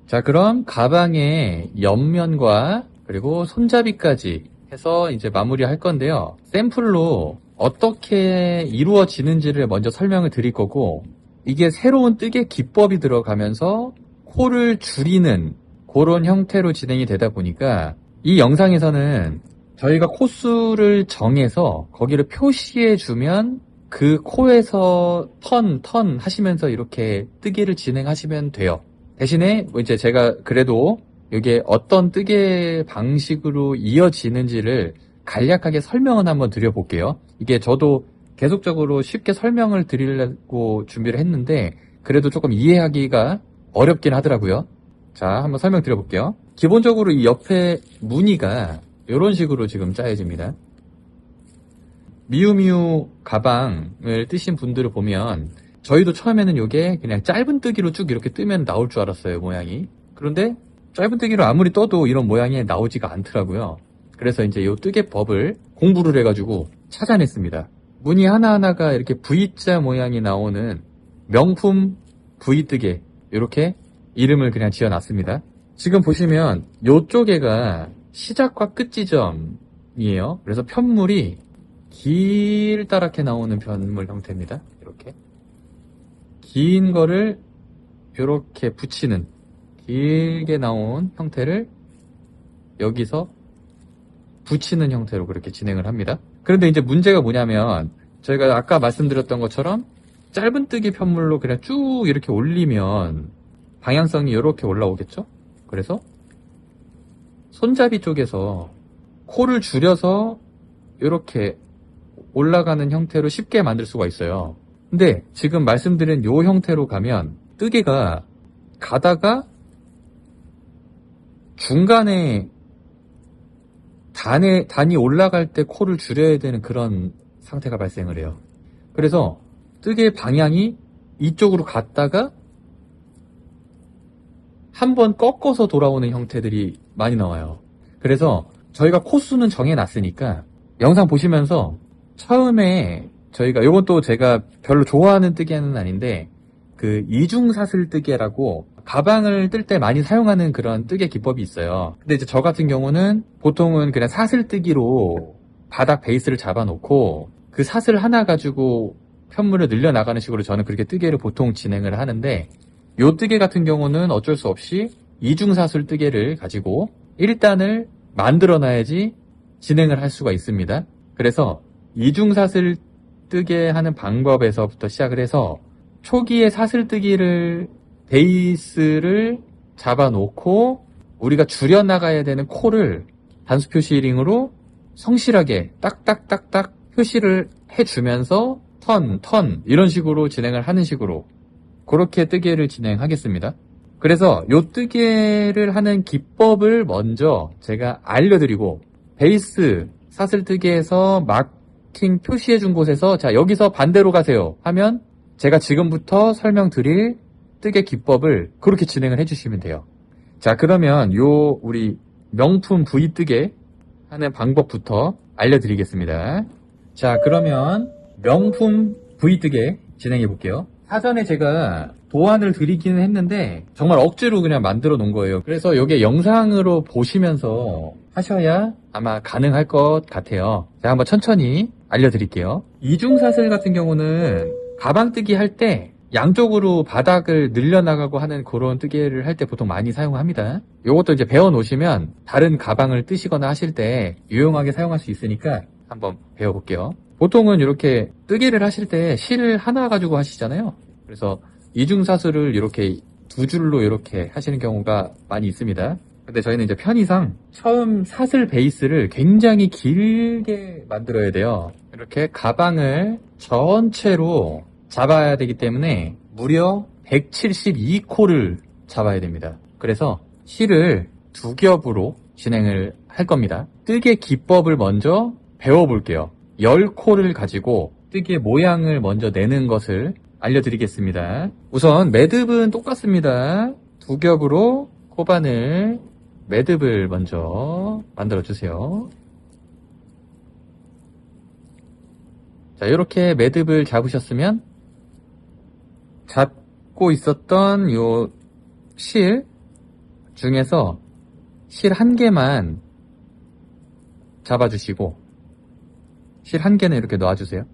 자, 그럼 가방의 옆면과 그리고 손잡이까지 해서 이제 마무리할 건데요. 샘플로 어떻게 이루어지는지를 먼저 설명을 드릴 거고, 이게 새로운 뜨개 기법이 들어가면서 코를 줄이는 그런 형태로 진행이 되다 보니까 이 영상에서는 저희가 코수를 정해서 거기를 표시해 주면 그 코에서 턴 하시면서 이렇게 뜨개를 진행하시면 돼요. 대신에 뭐 이제 제가 그래도 이게 어떤 뜨개 방식으로 이어지는지를 간략하게 설명은 한번 드려볼게요. 이게 저도 계속적으로 쉽게 설명을 드리려고 준비를 했는데 그래도 조금 이해하기가 어렵긴 하더라고요. 자, 한번 설명 드려볼게요. 기본적으로 이 옆에 무늬가 이런 식으로 지금 짜여집니다. 미우미우 가방을 뜨신 분들을 보면 저희도 처음에는 이게 그냥 짧은 뜨기로 쭉 이렇게 뜨면 나올 줄 알았어요, 모양이. 그런데 짧은 뜨기로 아무리 떠도 이런 모양이 나오지가 않더라고요. 그래서 이제 이 뜨개법을 공부를 해가지고 찾아냈습니다. 무늬 하나하나가 이렇게 V자 모양이 나오는 명품 V뜨개, 이렇게 이름을 그냥 지어놨습니다. 지금 보시면 이쪽에가 시작과 끝 지점이에요. 그래서 편물이 길다랗게 나오는 편물 형태입니다. 이렇게 긴 거를 이렇게 붙이는, 길게 나온 형태를 여기서 붙이는 형태로 그렇게 진행을 합니다. 그런데 이제 문제가 뭐냐면 저희가 아까 말씀드렸던 것처럼 짧은 뜨기 편물로 그냥 쭉 이렇게 올리면 방향성이 이렇게 올라오겠죠? 그래서 손잡이 쪽에서 코를 줄여서 이렇게 올라가는 형태로 쉽게 만들 수가 있어요. 근데 지금 말씀드린 이 형태로 가면 뜨개가 가다가 중간에 단이 올라갈 때 코를 줄여야 되는 그런 상태가 발생을 해요. 그래서 뜨개의 방향이 이쪽으로 갔다가 한번 꺾어서 돌아오는 형태들이 많이 나와요. 그래서 저희가 코수는 정해놨으니까 영상 보시면서 처음에 저희가 이건 또 제가 별로 좋아하는 뜨개는 아닌데 그 이중사슬 뜨개라고 가방을 뜰 때 많이 사용하는 그런 뜨개 기법이 있어요. 근데 이제 저 같은 경우는 보통은 그냥 사슬 뜨기로 바닥 베이스를 잡아놓고 그 사슬 하나 가지고 편물을 늘려나가는 식으로 저는 그렇게 뜨개를 보통 진행을 하는데 요 뜨개 같은 경우는 어쩔 수 없이 이중사슬 뜨개를 가지고 1단을 만들어놔야지 진행을 할 수가 있습니다. 그래서 이중사슬 뜨개 하는 방법에서부터 시작을 해서 초기에 사슬뜨기를 베이스를 잡아놓고 우리가 줄여나가야 되는 코를 단수 표시링으로 성실하게 딱딱딱딱 표시를 해주면서 턴 이런 식으로 진행을 하는 식으로 그렇게 뜨개를 진행하겠습니다. 그래서 요 뜨개를 하는 기법을 먼저 제가 알려드리고 베이스 사슬뜨개에서 마킹 표시해준 곳에서 자 여기서 반대로 가세요 하면 제가 지금부터 설명드릴 뜨개 기법을 그렇게 진행을 해주시면 돼요. 자 그러면 요 우리 명품 V뜨개 하는 방법부터 알려드리겠습니다. 자 그러면 명품 V뜨개 진행해 볼게요. 사전에 제가 도안을 드리기는 했는데 정말 억지로 그냥 만들어 놓은 거예요. 그래서 이게 영상으로 보시면서 하셔야 아마 가능할 것 같아요. 제가 한번 천천히 알려드릴게요. 이중사슬 같은 경우는 가방뜨기 할 때 양쪽으로 바닥을 늘려나가고 하는 그런 뜨개를 할 때 보통 많이 사용합니다. 이것도 이제 배워 놓으시면 다른 가방을 뜨시거나 하실 때 유용하게 사용할 수 있으니까 한번 배워볼게요. 보통은 이렇게 뜨개를 하실 때 실 하나 가지고 하시잖아요. 그래서 이중사슬을 이렇게 두 줄로 이렇게 하시는 경우가 많이 있습니다. 근데 저희는 이제 편의상 처음 사슬 베이스를 굉장히 길게 만들어야 돼요. 이렇게 가방을 전체로 잡아야 되기 때문에 무려 172코를 잡아야 됩니다. 그래서 실을 두 겹으로 진행을 할 겁니다. 뜨개 기법을 먼저 배워볼게요. 10코를 가지고 뜨개 모양을 먼저 내는 것을 알려드리겠습니다. 우선 매듭은 똑같습니다. 두 겹으로 코바늘 매듭을 먼저 만들어주세요. 자, 이렇게 매듭을 잡으셨으면 잡고 있었던 요 실 중에서 실 한 개만 잡아주시고 실 한 개는 이렇게 놔주세요.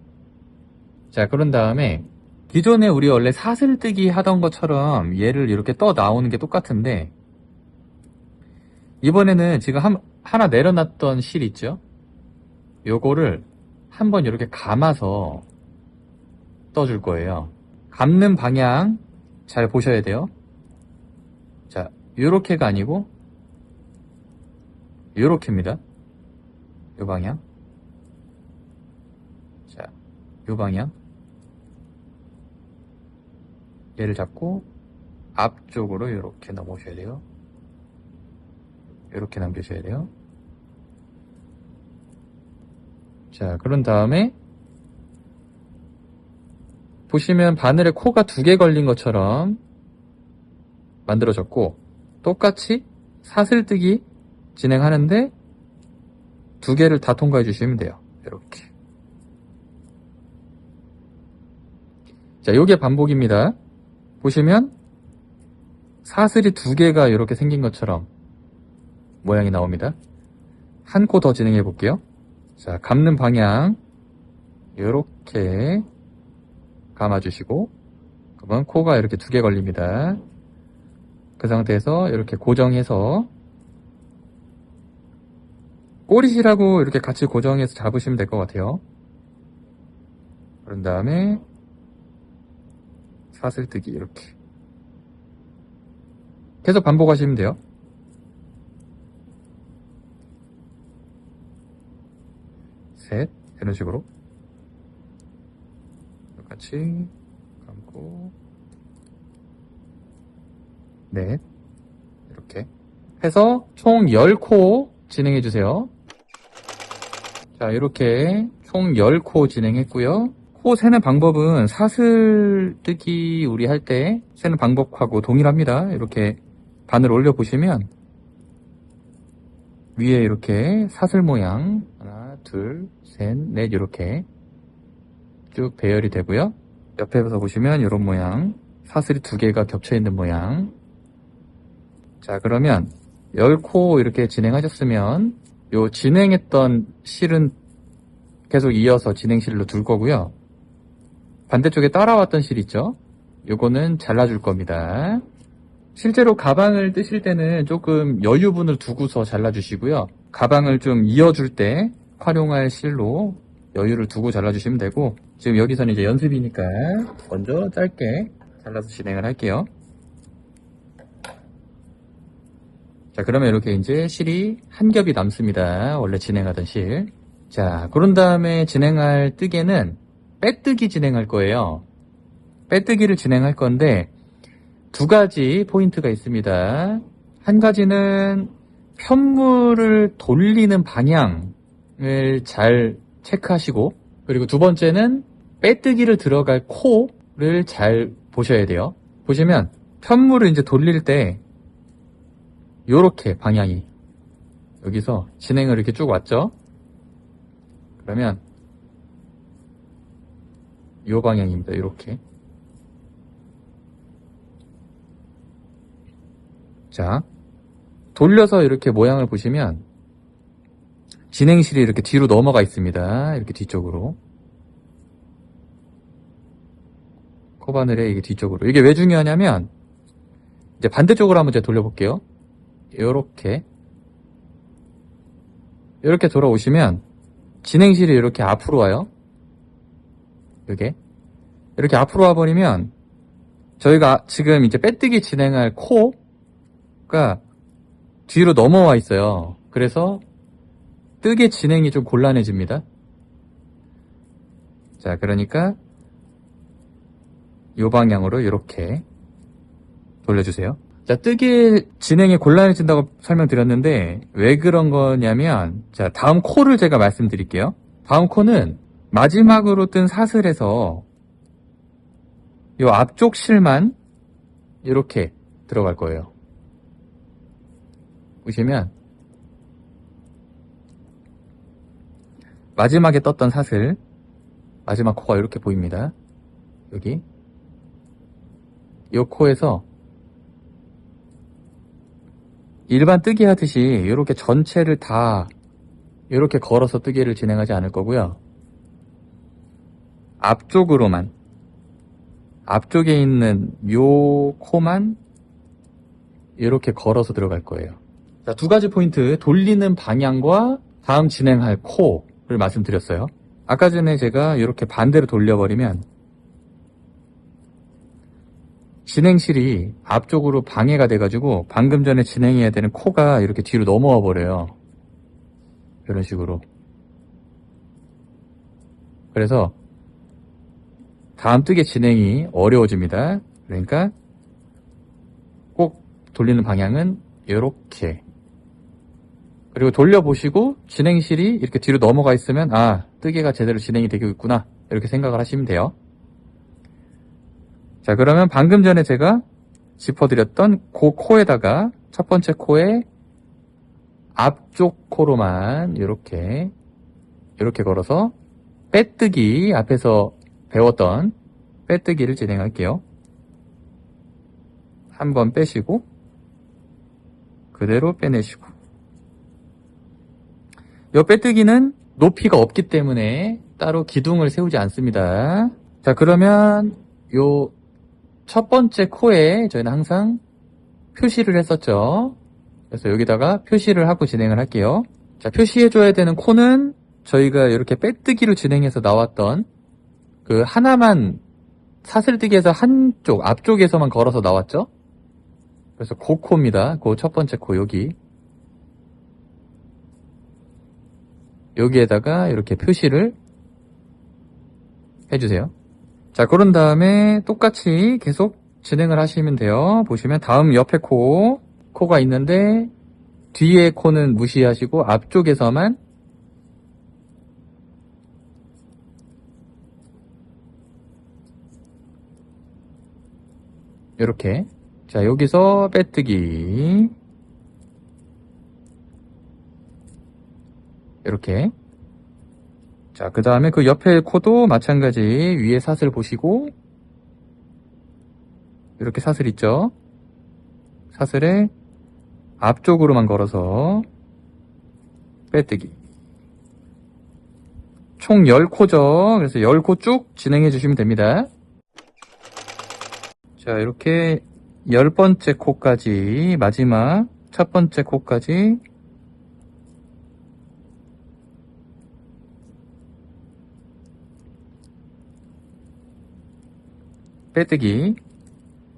자, 그런 다음에 기존에 우리 원래 사슬뜨기 하던 것처럼 얘를 이렇게 떠 나오는 게 똑같은데 이번에는 지금 하나 내려놨던 실 있죠? 요거를 한번 이렇게 감아서 떠줄 거예요. 감는 방향 잘 보셔야 돼요. 자, 요렇게가 아니고 요렇게입니다. 요 방향. 자, 요 방향. 얘를 잡고 앞쪽으로 이렇게 넘으셔야 돼요. 이렇게 남겨줘야 돼요. 자, 그런 다음에 보시면 바늘에 코가 2개 걸린 것처럼 만들어졌고 똑같이 사슬뜨기 진행하는데 2개를 다 통과해 주시면 돼요. 이렇게. 자, 요게 반복입니다. 보시면 사슬이 2개가 이렇게 생긴 것처럼 모양이 나옵니다. 한 코 더 진행해 볼게요. 자, 감는 방향 이렇게 감아주시고 그러면 코가 이렇게 2개 걸립니다. 그 상태에서 이렇게 고정해서 꼬리실하고 이렇게 같이 고정해서 잡으시면 될 것 같아요. 그런 다음에 사슬뜨기 이렇게 계속 반복하시면 돼요. 셋, 이런 식으로 같이 감고 넷, 이렇게 해서 총 10코 진행해 주세요. 자, 이렇게 총 10코 진행했고요. 코 세는 방법은 사슬뜨기 우리 할 때 세는 방법하고 동일합니다. 이렇게 바늘 올려 보시면 위에 이렇게 사슬 모양 하나, 둘, 셋, 넷 이렇게 쭉 배열이 되고요. 옆에서 보시면 이런 모양 사슬이 2개가 겹쳐 있는 모양. 자, 그러면 10코 이렇게 진행하셨으면 요 진행했던 실은 계속 이어서 진행실로 둘 거고요. 반대쪽에 따라왔던 실 있죠? 요거는 잘라줄 겁니다. 실제로 가방을 뜨실 때는 조금 여유분을 두고서 잘라주시고요. 가방을 좀 이어줄 때 활용할 실로 여유를 두고 잘라주시면 되고 지금 여기서는 이제 연습이니까 먼저 짧게 잘라서 진행을 할게요. 자, 그러면 이렇게 이제 실이 한 겹이 남습니다. 원래 진행하던 실. 자, 그런 다음에 진행할 뜨개는 빼뜨기 진행할 거예요. 빼뜨기를 진행할 건데 2가지 포인트가 있습니다. 한 가지는 편물을 돌리는 방향을 잘 체크하시고 그리고 2번째는 빼뜨기를 들어갈 코를 잘 보셔야 돼요. 보시면 편물을 이제 돌릴 때 요렇게 방향이 여기서 진행을 이렇게 쭉 왔죠. 그러면 요 방향입니다. 이렇게. 자, 돌려서 이렇게 모양을 보시면 진행실이 이렇게 뒤로 넘어가 있습니다. 이렇게 뒤쪽으로. 코바늘에 이게 뒤쪽으로. 이게 왜 중요하냐면 이제 반대쪽으로 한번 제가 돌려볼게요. 요렇게 돌아오시면 진행실이 이렇게 앞으로 와요. 이렇게 앞으로 와버리면 저희가 지금 이제 빼뜨기 진행할 코가 뒤로 넘어와 있어요. 그래서 뜨개 진행이 좀 곤란해집니다. 자, 그러니까 이 방향으로 이렇게 돌려주세요. 자, 뜨개 진행이 곤란해진다고 설명드렸는데 왜 그런 거냐면 자, 다음 코를 제가 말씀드릴게요. 다음 코는 마지막으로 뜬 사슬에서 이 앞쪽 실만 이렇게 들어갈 거예요. 보시면 마지막에 떴던 사슬 마지막 코가 이렇게 보입니다. 여기 이 코에서 일반 뜨기 하듯이 이렇게 전체를 다 이렇게 걸어서 뜨기를 진행하지 않을 거고요. 앞쪽으로만, 앞쪽에 있는 요 코만 이렇게 걸어서 들어갈 거예요. 자, 두 가지 포인트, 돌리는 방향과 다음 진행할 코를 말씀드렸어요. 아까 전에 제가 이렇게 반대로 돌려버리면 진행실이 앞쪽으로 방해가 돼가지고 방금 전에 진행해야 되는 코가 이렇게 뒤로 넘어와 버려요. 이런 식으로. 그래서 다음 뜨개 진행이 어려워집니다. 그러니까 꼭 돌리는 방향은 이렇게. 그리고 돌려보시고 진행실이 이렇게 뒤로 넘어가 있으면 아, 뜨개가 제대로 진행이 되고 있구나, 이렇게 생각을 하시면 돼요. 자, 그러면 방금 전에 제가 짚어드렸던 그 코에다가 첫 번째 코에 앞쪽 코로만 이렇게 걸어서 빼뜨기, 앞에서 배웠던 빼뜨기를 진행할게요. 한번 빼시고 그대로 빼내시고. 이 빼뜨기는 높이가 없기 때문에 따로 기둥을 세우지 않습니다. 자, 그러면 요 첫 번째 코에 저희는 항상 표시를 했었죠. 그래서 여기다가 표시를 하고 진행을 할게요. 자, 표시해줘야 되는 코는 저희가 이렇게 빼뜨기로 진행해서 나왔던 그 하나만 사슬뜨기에서 한쪽, 앞쪽에서만 걸어서 나왔죠. 그래서 그 코입니다. 그 첫 번째 코 여기에다가 이렇게 표시를 해주세요. 자, 그런 다음에 똑같이 계속 진행을 하시면 돼요. 보시면 다음 옆에 코가 있는데 뒤에 코는 무시하시고 앞쪽에서만 이렇게. 자, 여기서 빼뜨기 이렇게. 자, 그 다음에 그 옆에 코도 마찬가지 위에 사슬 보시고 이렇게 사슬 있죠. 사슬에 앞쪽으로만 걸어서 빼뜨기. 총 10코죠. 그래서 10코 쭉 진행해 주시면 됩니다. 자, 이렇게 10번째 코까지, 마지막 첫 번째 코까지 빼뜨기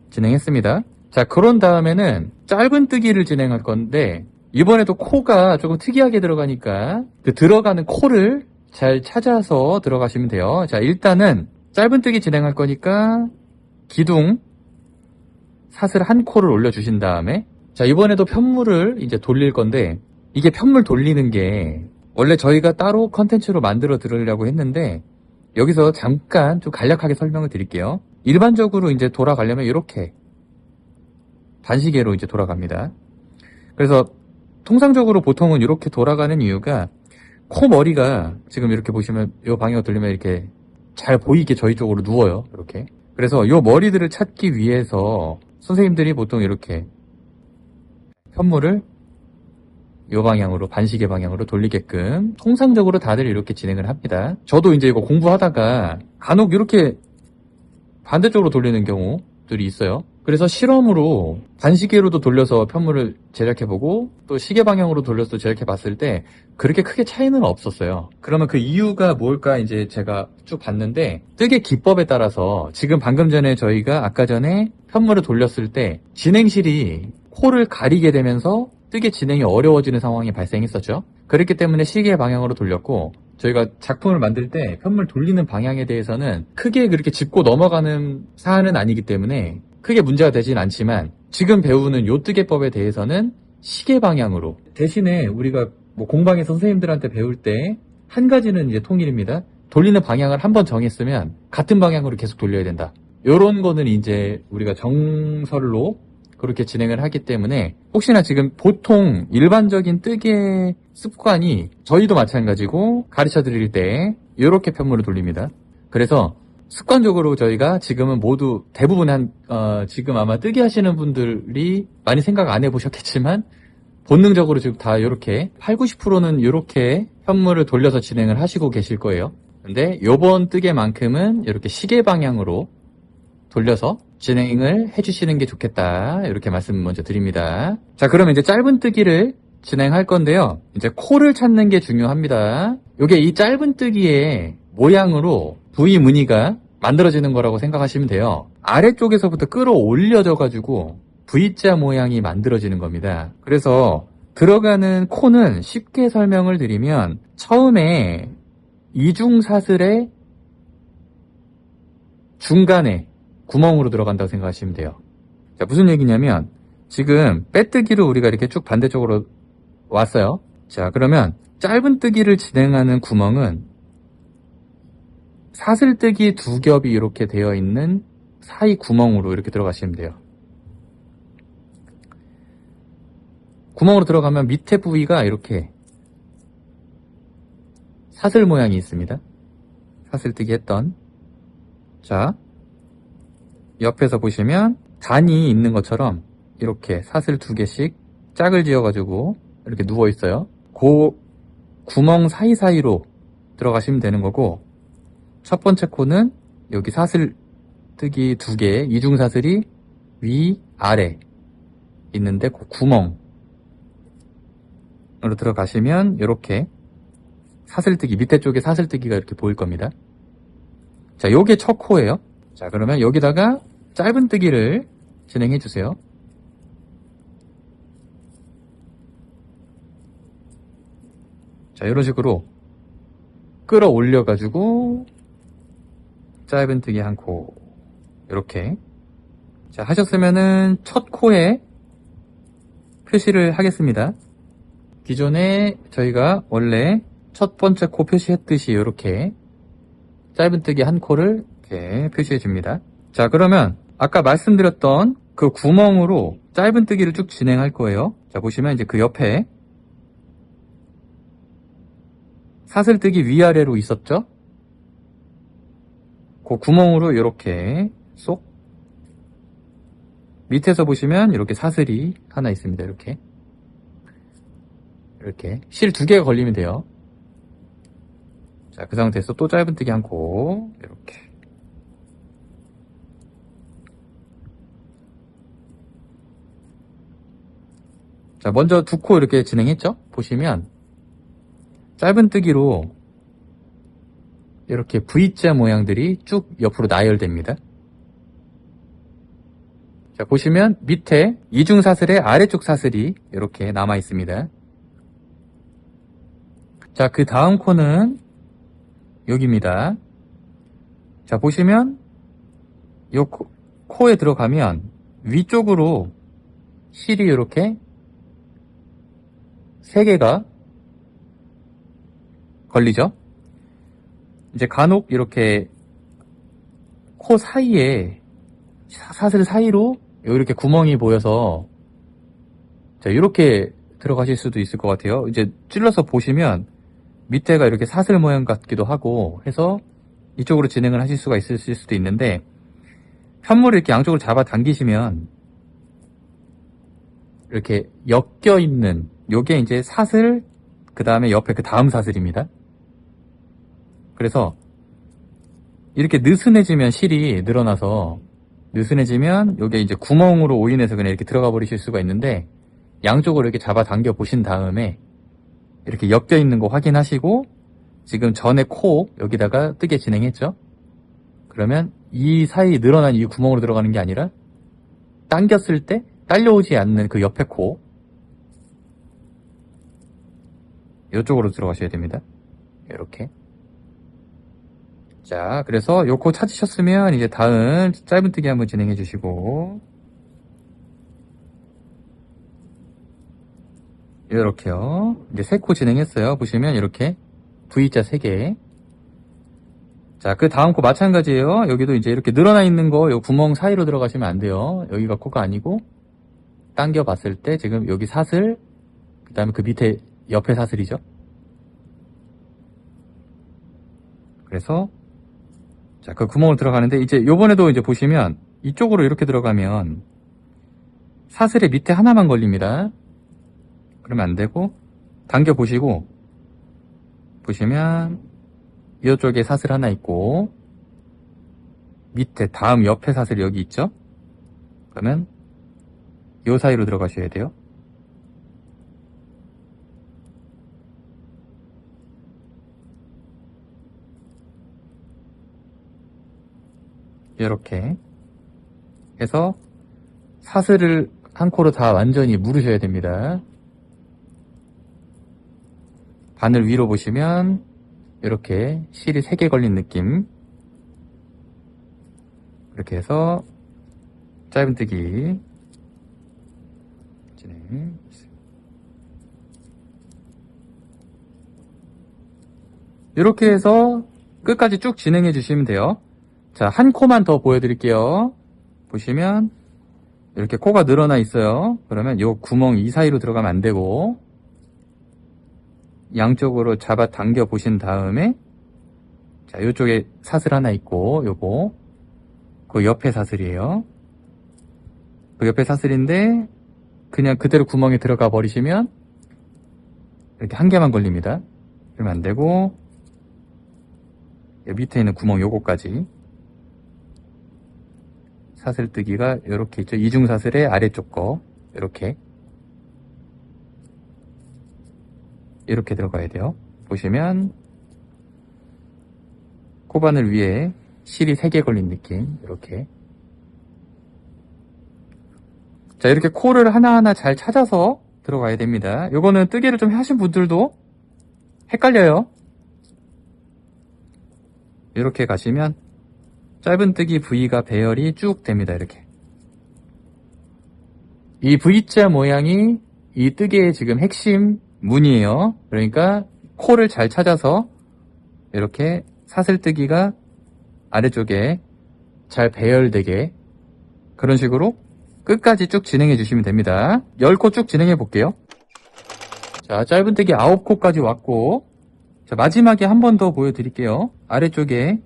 진행했습니다. 자, 그런 다음에는 짧은 뜨기를 진행할 건데 이번에도 코가 조금 특이하게 들어가니까 그 들어가는 코를 잘 찾아서 들어가시면 돼요. 자, 일단은 짧은 뜨기 진행할 거니까 기둥 사슬 한 코를 올려주신 다음에, 자, 이번에도 편물을 이제 돌릴 건데 이게 편물 돌리는 게 원래 저희가 따로 컨텐츠로 만들어 드리려고 했는데 여기서 잠깐 좀 간략하게 설명을 드릴게요. 일반적으로 이제 돌아가려면 이렇게 반시계로 이제 돌아갑니다. 그래서 통상적으로 보통은 이렇게 돌아가는 이유가 코 머리가 지금 이렇게 보시면 이 방향으로 돌리면 이렇게 잘 보이게 저희 쪽으로 누워요. 이렇게. 그래서 이 머리들을 찾기 위해서 선생님들이 보통 이렇게 편물을 이 방향으로, 반시계 방향으로 돌리게끔 통상적으로 다들 이렇게 진행을 합니다. 저도 이제 이거 공부하다가 간혹 이렇게 반대쪽으로 돌리는 경우들이 있어요. 그래서 실험으로 반시계로도 돌려서 편물을 제작해보고 또 시계 방향으로 돌려서 제작해봤을 때 그렇게 크게 차이는 없었어요. 그러면 그 이유가 뭘까 이제 제가 쭉 봤는데 뜨개 기법에 따라서 지금 방금 전에 저희가 아까 전에 편물을 돌렸을 때 진행실이 코를 가리게 되면서 뜨개 진행이 어려워지는 상황이 발생했었죠. 그렇기 때문에 시계 방향으로 돌렸고 저희가 작품을 만들 때 편물 돌리는 방향에 대해서는 크게 그렇게 짚고 넘어가는 사안은 아니기 때문에 크게 문제가 되진 않지만 지금 배우는 요 뜨개법에 대해서는 시계 방향으로, 대신에 우리가 뭐 공방에서 선생님들한테 배울 때 한 가지는 이제 통일입니다. 돌리는 방향을 한번 정했으면 같은 방향으로 계속 돌려야 된다. 요런 거는 이제 우리가 정설로 그렇게 진행을 하기 때문에 혹시나 지금 보통 일반적인 뜨개 습관이 저희도 마찬가지고 가르쳐 드릴 때 이렇게 편물을 돌립니다. 그래서 습관적으로 저희가 지금은 모두 대부분 지금 아마 뜨개 하시는 분들이 많이 생각 안 해보셨겠지만 본능적으로 지금 다 이렇게 8, 90%는 이렇게 현물을 돌려서 진행을 하시고 계실 거예요. 근데 요번 뜨개만큼은 이렇게 시계 방향으로 돌려서 진행을 해주시는 게 좋겠다. 이렇게 말씀 먼저 드립니다. 자, 그러면 이제 짧은 뜨기를 진행할 건데요. 이제 코를 찾는 게 중요합니다. 요게 이 짧은 뜨기의 모양으로 V 무늬가 만들어지는 거라고 생각하시면 돼요. 아래쪽에서부터 끌어올려져 가지고 V자 모양이 만들어지는 겁니다. 그래서 들어가는 코는 쉽게 설명을 드리면 처음에 이중사슬의 중간에 구멍으로 들어간다고 생각하시면 돼요. 자, 무슨 얘기냐면 지금 빼뜨기를 우리가 이렇게 쭉 반대쪽으로 왔어요. 자, 그러면 짧은 뜨기를 진행하는 구멍은 사슬뜨기 두 겹이 이렇게 되어 있는 사이 구멍으로 이렇게 들어가시면 돼요. 구멍으로 들어가면 밑에 부위가 이렇게 사슬 모양이 있습니다. 사슬뜨기 했던. 자, 옆에서 보시면 단이 있는 것처럼 이렇게 사슬 두 개씩 짝을 지어가지고 이렇게 누워 있어요. 그 구멍 사이사이로 들어가시면 되는 거고, 첫 번째 코는 여기 사슬뜨기 두 개, 이중사슬이 위, 아래 있는데 그 구멍으로 들어가시면 이렇게 사슬뜨기, 밑에 쪽에 사슬뜨기가 이렇게 보일 겁니다. 자, 요게 첫 코예요. 자, 그러면 여기다가 짧은 뜨기를 진행해 주세요. 자, 이런 식으로 끌어올려 가지고 짧은 뜨기 한 코, 이렇게. 자, 하셨으면은 첫 코에 표시를 하겠습니다. 기존에 저희가 원래 첫 번째 코 표시했듯이 이렇게 짧은 뜨기 한 코를 이렇게 표시해 줍니다. 자, 그러면 아까 말씀드렸던 그 구멍으로 짧은 뜨기를 쭉 진행할 거예요. 자, 보시면 이제 그 옆에 사슬뜨기 위아래로 있었죠? 그 구멍으로 이렇게 쏙, 밑에서 보시면 이렇게 사슬이 하나 있습니다. 이렇게 실 두 개가 걸리면 돼요. 자, 그 상태에서 또 짧은 뜨기 한 코, 이렇게. 자, 먼저 두 코 이렇게 진행했죠? 보시면 짧은 뜨기로 이렇게 V자 모양들이 쭉 옆으로 나열됩니다. 자, 보시면 밑에 이중사슬의 아래쪽 사슬이 이렇게 남아 있습니다. 자, 그 다음 코는 여기입니다. 자, 보시면 이 코에 들어가면 위쪽으로 실이 이렇게 세 개가 걸리죠? 이제 간혹 이렇게 코 사이에 사슬 사이로 이렇게 구멍이 보여서 자, 이렇게 들어가실 수도 있을 것 같아요. 이제 찔러서 보시면 밑에가 이렇게 사슬 모양 같기도 하고 해서 이쪽으로 진행을 하실 수가 있으실 수도 있는데, 편물을 이렇게 양쪽으로 잡아 당기시면 이렇게 엮여 있는 요게 이제 사슬, 그 다음에 옆에 그 다음 사슬입니다. 그래서 이렇게 느슨해지면 실이 늘어나서 느슨해지면 요게 이제 구멍으로 오인해서 그냥 이렇게 들어가 버리실 수가 있는데, 양쪽으로 이렇게 잡아 당겨 보신 다음에 이렇게 엮여 있는 거 확인하시고, 지금 전에 코 여기다가 뜨개 진행했죠? 그러면 이 사이 늘어난 이 구멍으로 들어가는 게 아니라 당겼을 때 딸려오지 않는 그 옆에 코, 이쪽으로 들어가셔야 됩니다. 이렇게. 자, 그래서 요 코 찾으셨으면 이제 다음 짧은 뜨기 한번 진행해 주시고, 이렇게요. 이제 세 코 진행했어요. 보시면 이렇게 V자 3개. 자, 그 다음 코 마찬가지예요. 여기도 이제 이렇게 늘어나 있는 거, 요 구멍 사이로 들어가시면 안 돼요. 여기가 코가 아니고, 당겨 봤을 때 지금 여기 사슬, 그 다음에 그 밑에 옆에 사슬이죠. 그래서 자, 그 구멍을 들어가는데, 이제 요번에도 이제 보시면 이쪽으로 이렇게 들어가면 사슬의 밑에 하나만 걸립니다. 그러면 안 되고 당겨 보시고 보시면 이쪽에 사슬 하나 있고 밑에 다음 옆에 사슬이 여기 있죠? 그러면 이 사이로 들어가셔야 돼요. 이렇게 해서 사슬을 한 코로 다 완전히 물으셔야 됩니다. 바늘 위로 보시면 이렇게 실이 3개 걸린 느낌. 이렇게 해서 짧은뜨기 진행. 이렇게 해서 끝까지 쭉 진행해 주시면 돼요. 자, 한 코만 더 보여드릴게요. 보시면 이렇게 코가 늘어나 있어요. 그러면 요 구멍 이 사이로 들어가면 안 되고 양쪽으로 잡아 당겨 보신 다음에 자, 요쪽에 사슬 하나 있고 요거 그 옆에 사슬이에요. 그 옆에 사슬인데 그냥 그대로 구멍에 들어가 버리시면 이렇게 한 개만 걸립니다. 그러면 안 되고 밑에 있는 구멍 요거까지 사슬뜨기가 이렇게 있죠. 이중사슬의 아래쪽 거 이렇게 들어가야 돼요. 보시면 코바늘 위에 실이 3개 걸린 느낌 이렇게. 자, 이렇게 코를 하나하나 잘 찾아서 들어가야 됩니다. 요거는 뜨개를 좀 하신 분들도 헷갈려요. 이렇게 가시면 짧은뜨기 V가 배열이 쭉 됩니다. 이렇게 이 V자 모양이 이 뜨개의 지금 핵심 문이에요. 그러니까 코를 잘 찾아서 이렇게 사슬뜨기가 아래쪽에 잘 배열되게 그런 식으로 끝까지 쭉 진행해 주시면 됩니다. 10코 쭉 진행해 볼게요. 자, 짧은뜨기 9코까지 왔고 자, 마지막에 한 번 더 보여드릴게요. 아래쪽에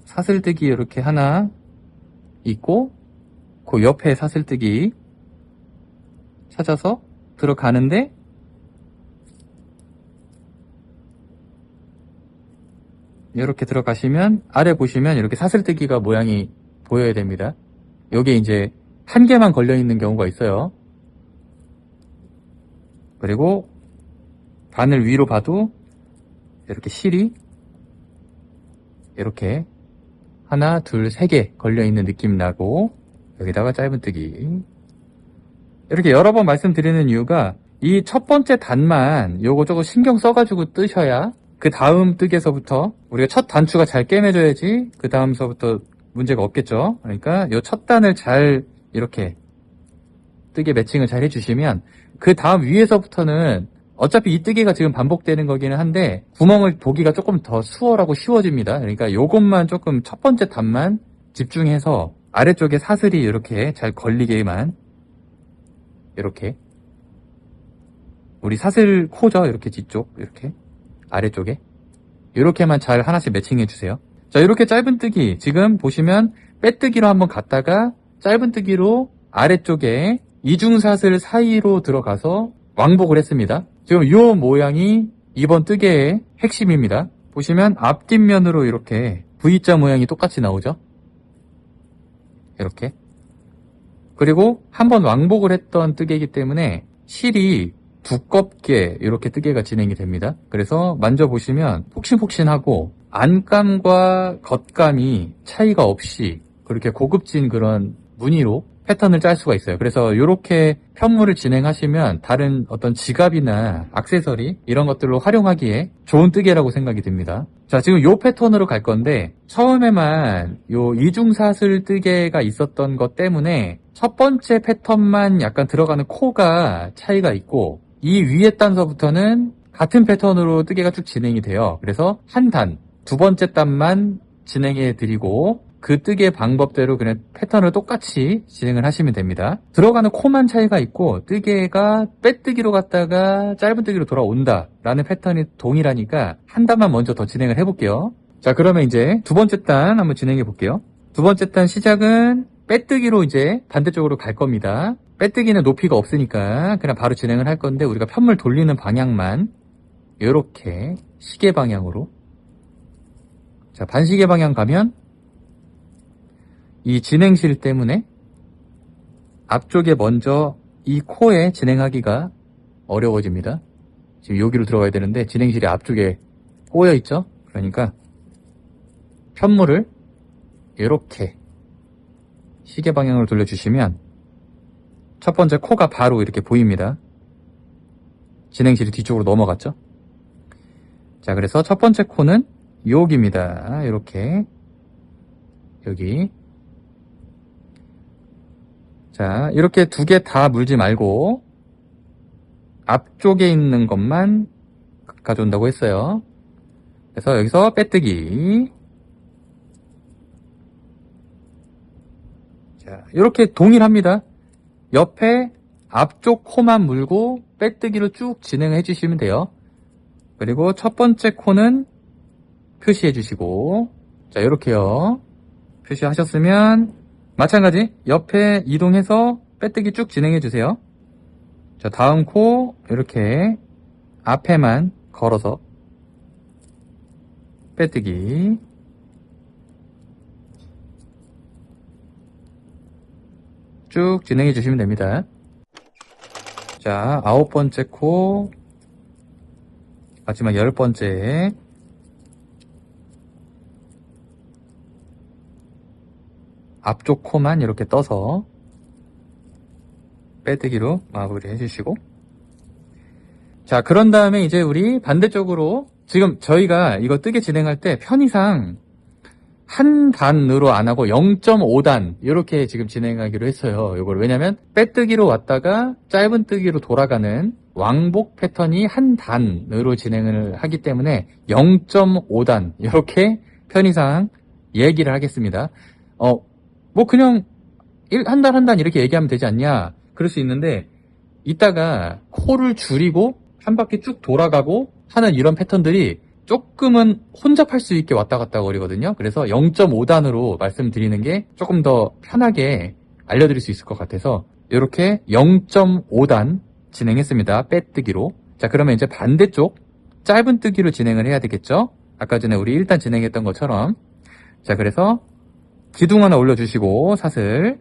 사슬뜨기 이렇게 하나 있고 그 옆에 사슬뜨기 찾아서 들어가는데 이렇게 들어가시면 아래 보시면 이렇게 사슬뜨기가 모양이 보여야 됩니다. 여기에 이제 한 개만 걸려 있는 경우가 있어요. 그리고 바늘 위로 봐도 이렇게 실이 이렇게 하나, 둘, 3개 걸려 있는 느낌 나고 여기다가 짧은뜨기 이렇게 여러 번 말씀드리는 이유가 이 첫 번째 단만 요거 조금 신경 써가지고 뜨셔야 그 다음 뜨개서부터 우리가 첫 단추가 잘 꿰매줘야지 그 다음서부터 문제가 없겠죠. 그러니까 요 첫 단을 잘 이렇게 뜨개 매칭을 잘 해주시면 그 다음 위에서부터는 어차피 이 뜨개가 지금 반복되는 거기는 한데 구멍을 보기가 조금 더 수월하고 쉬워집니다. 그러니까 요것만 조금 첫 번째 단만 집중해서 아래쪽에 사슬이 이렇게 잘 걸리게만 이렇게 우리 사슬 코죠. 이렇게 뒤쪽 이렇게 아래쪽에 이렇게만 잘 하나씩 매칭해 주세요. 자, 이렇게 짧은뜨기 지금 보시면 빼뜨기로 한번 갔다가 짧은뜨기로 아래쪽에 이중사슬 사이로 들어가서 왕복을 했습니다. 지금 이 모양이 이번 뜨개의 핵심입니다. 보시면 앞뒷면으로 이렇게 V자 모양이 똑같이 나오죠. 이렇게. 그리고 한번 왕복을 했던 뜨개이기 때문에 실이 두껍게 이렇게 뜨개가 진행이 됩니다. 그래서 만져보시면 폭신폭신하고 안감과 겉감이 차이가 없이 그렇게 고급진 그런 무늬로 패턴을 짤 수가 있어요. 그래서 이렇게 편물을 진행하시면 다른 어떤 지갑이나 액세서리 이런 것들로 활용하기에 좋은 뜨개라고 생각이 듭니다. 자, 지금 이 패턴으로 갈 건데 처음에만 요 이중사슬 뜨개가 있었던 것 때문에 첫 번째 패턴만 약간 들어가는 코가 차이가 있고 이 위에 단서부터는 같은 패턴으로 뜨개가 쭉 진행이 돼요. 그래서 한 단, 두 번째 단만 진행해 드리고 그 뜨개 방법대로 그냥 패턴을 똑같이 진행을 하시면 됩니다. 들어가는 코만 차이가 있고 뜨개가 빼뜨기로 갔다가 짧은뜨기로 돌아온다 라는 패턴이 동일하니까 한 단만 먼저 더 진행을 해볼게요. 자, 그러면 이제 두 번째 단 한번 진행해 볼게요. 두 번째 단 시작은 빼뜨기로 이제 반대쪽으로 갈 겁니다. 빼뜨기는 높이가 없으니까 그냥 바로 진행을 할 건데, 우리가 편물 돌리는 방향만 이렇게 시계 방향으로. 자, 반시계 방향 가면 이 진행실 때문에 앞쪽에 먼저 이 코에 진행하기가 어려워집니다. 지금 여기로 들어가야 되는데 진행실이 앞쪽에 꼬여 있죠? 그러니까 편물을 이렇게 시계 방향으로 돌려주시면 첫 번째 코가 바로 이렇게 보입니다. 진행실이 뒤쪽으로 넘어갔죠? 자, 그래서 첫 번째 코는 여기입니다. 이렇게. 여기. 자, 이렇게 두 개 다 물지 말고 앞쪽에 있는 것만 가져온다고 했어요. 그래서 여기서 빼뜨기. 자, 이렇게 동일합니다. 옆에 앞쪽 코만 물고 빼뜨기로 쭉 진행해 주시면 돼요. 그리고 첫 번째 코는 표시해 주시고, 자, 이렇게요. 표시하셨으면 마찬가지 옆에 이동해서 빼뜨기 쭉 진행해 주세요. 자, 다음 코 이렇게 앞에만 걸어서 빼뜨기. 쭉 진행해 주시면 됩니다. 자, 9번째 코, 마지막 10번째. 앞쪽 코만 이렇게 떠서 빼뜨기로 마무리 해주시고, 자, 그런 다음에 이제 우리 반대쪽으로, 지금 저희가 이거 뜨개 진행할 때 편의상 한 단으로 안 하고 0.5단 이렇게 지금 진행하기로 했어요. 이걸 왜냐면 빼뜨기로 왔다가 짧은 뜨기로 돌아가는 왕복 패턴이 한 단으로 진행을 하기 때문에 0.5단 이렇게 편의상 얘기를 하겠습니다. 뭐 그냥 한 단 이렇게 얘기하면 되지 않냐, 그럴 수 있는데, 이따가 코를 줄이고 한 바퀴 쭉 돌아가고 하는 이런 패턴들이 조금은 혼잡할 수 있게 왔다 갔다 거리거든요. 그래서 0.5단으로 말씀드리는 게 조금 더 편하게 알려드릴 수 있을 것 같아서 이렇게 0.5단 진행했습니다. 빼뜨기로. 자, 그러면 이제 반대쪽 짧은 뜨기로 진행을 해야 되겠죠. 아까 전에 우리 1단 진행했던 것처럼. 자, 그래서 기둥 하나 올려주시고 사슬.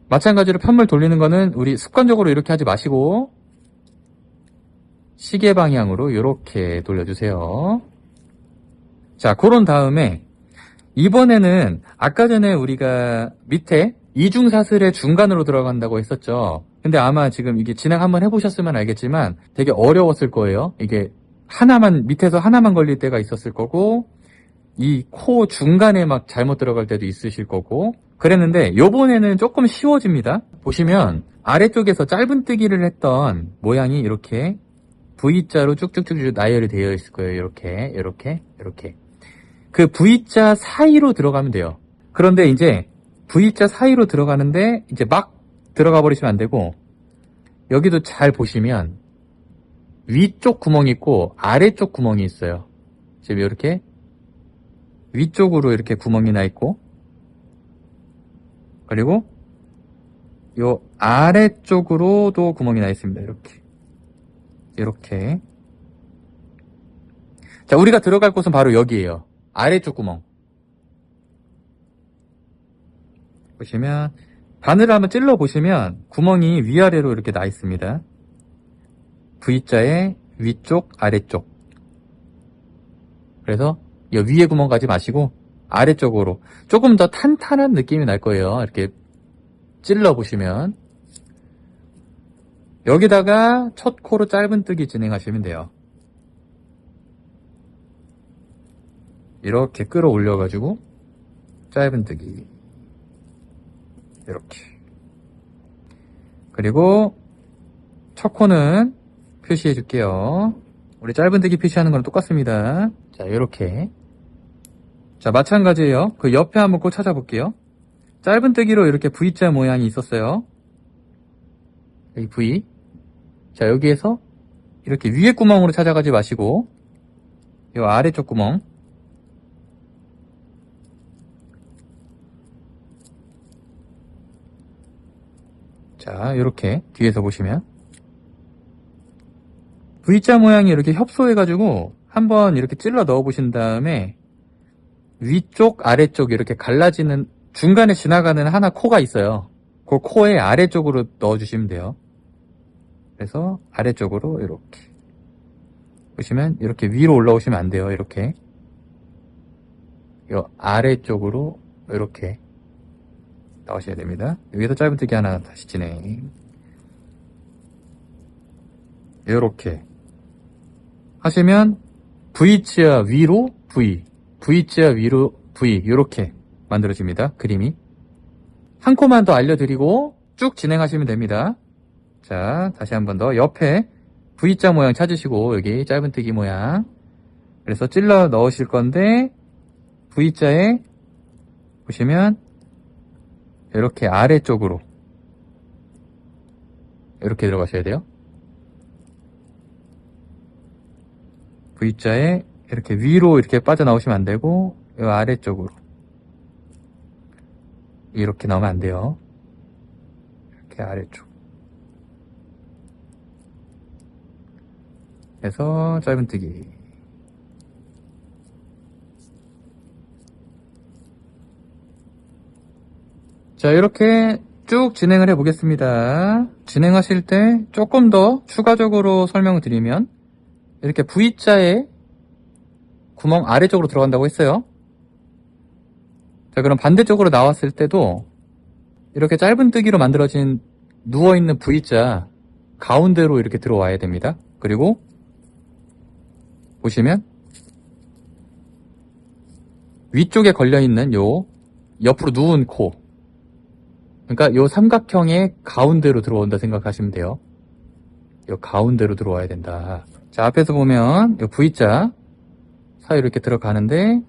마찬가지로 편물 돌리는 거는 우리 습관적으로 이렇게 하지 마시고 시계 방향으로 이렇게 돌려주세요. 자, 그런 다음에 이번에는 아까 전에 우리가 밑에 이중사슬의 중간으로 들어간다고 했었죠. 근데 아마 지금 이게 진행 한번 해보셨으면 알겠지만 되게 어려웠을 거예요. 이게 하나만, 밑에서 하나만 걸릴 때가 있었을 거고, 이 코 중간에 막 잘못 들어갈 때도 있으실 거고 그랬는데, 요번에는 조금 쉬워집니다. 보시면 아래쪽에서 짧은 뜨기를 했던 모양이 이렇게 V자로 쭉쭉쭉 나열이 되어 있을 거예요. 이렇게. 그 V자 사이로 들어가면 돼요. 그런데 이제 V자 사이로 들어가는데 이제 막 들어가 버리시면 안 되고, 여기도 잘 보시면 위쪽 구멍이 있고 아래쪽 구멍이 있어요. 지금 이렇게 위쪽으로 이렇게 구멍이 나 있고, 그리고 요 아래쪽으로도 구멍이 나 있습니다. 이렇게. 자, 우리가 들어갈 곳은 바로 여기에요. 아래쪽 구멍. 보시면 바늘을 한번 찔러 보시면 구멍이 위아래로 이렇게 나 있습니다. V자의 위쪽, 아래쪽. 그래서 이 위에 구멍 가지 마시고 아래쪽으로 조금 더 탄탄한 느낌이 날 거예요. 이렇게 찔러 보시면. 여기다가 첫 코로 짧은 뜨기 진행하시면 돼요. 이렇게 끌어올려 가지고 짧은 뜨기 이렇게. 그리고 첫 코는 표시해 줄게요. 우리 짧은 뜨기 표시하는 거랑 똑같습니다. 자, 이렇게. 자, 마찬가지예요. 그 옆에 한번 꼭 찾아볼게요. 짧은 뜨기로 이렇게 V자 모양이 있었어요. 여기 V. 자, 여기에서 이렇게 위에 구멍으로 찾아가지 마시고 이 아래쪽 구멍. 자, 이렇게 뒤에서 보시면 V자 모양이 이렇게 협소해가지고 한번 이렇게 찔러 넣어 보신 다음에 위쪽 아래쪽 이렇게 갈라지는 중간에 지나가는 하나 코가 있어요. 그 코의 아래쪽으로 넣어 주시면 돼요. 그래서 아래쪽으로 이렇게 보시면 이렇게 위로 올라오시면 안 돼요. 이렇게 이 아래쪽으로 이렇게 나오셔야 됩니다. 여기서 짧은뜨기 하나 다시 진행. 이렇게 하시면 V자 위로 V, V자 위로 V 이렇게 만들어집니다. 그림이. 한 코만 더 알려드리고 쭉 진행하시면 됩니다. 자, 다시 한 번 더 옆에 V자 모양 찾으시고 여기 짧은뜨기 모양 그래서 찔러 넣으실 건데 V자에 보시면 이렇게 아래쪽으로 이렇게 들어가셔야 돼요. V자에 이렇게 위로 이렇게 빠져나오시면 안 되고 이 아래쪽으로 이렇게 나오면 안 돼요. 이렇게 아래쪽 해서 짧은뜨기. 자, 이렇게 쭉 진행을 해 보겠습니다. 진행하실 때 조금 더 추가적으로 설명을 드리면 이렇게 V자에 구멍 아래쪽으로 들어간다고 했어요. 자, 그럼 반대쪽으로 나왔을 때도 이렇게 짧은뜨기로 만들어진 누워있는 V자 가운데로 이렇게 들어와야 됩니다. 그리고 보시면 위쪽에 걸려있는 요 옆으로 누운 코, 그러니까 요 삼각형의 가운데로 들어온다 생각하시면 돼요. 요 가운데로 들어와야 된다. 자, 앞에서 보면 요 V자 사이로 이렇게 들어가는데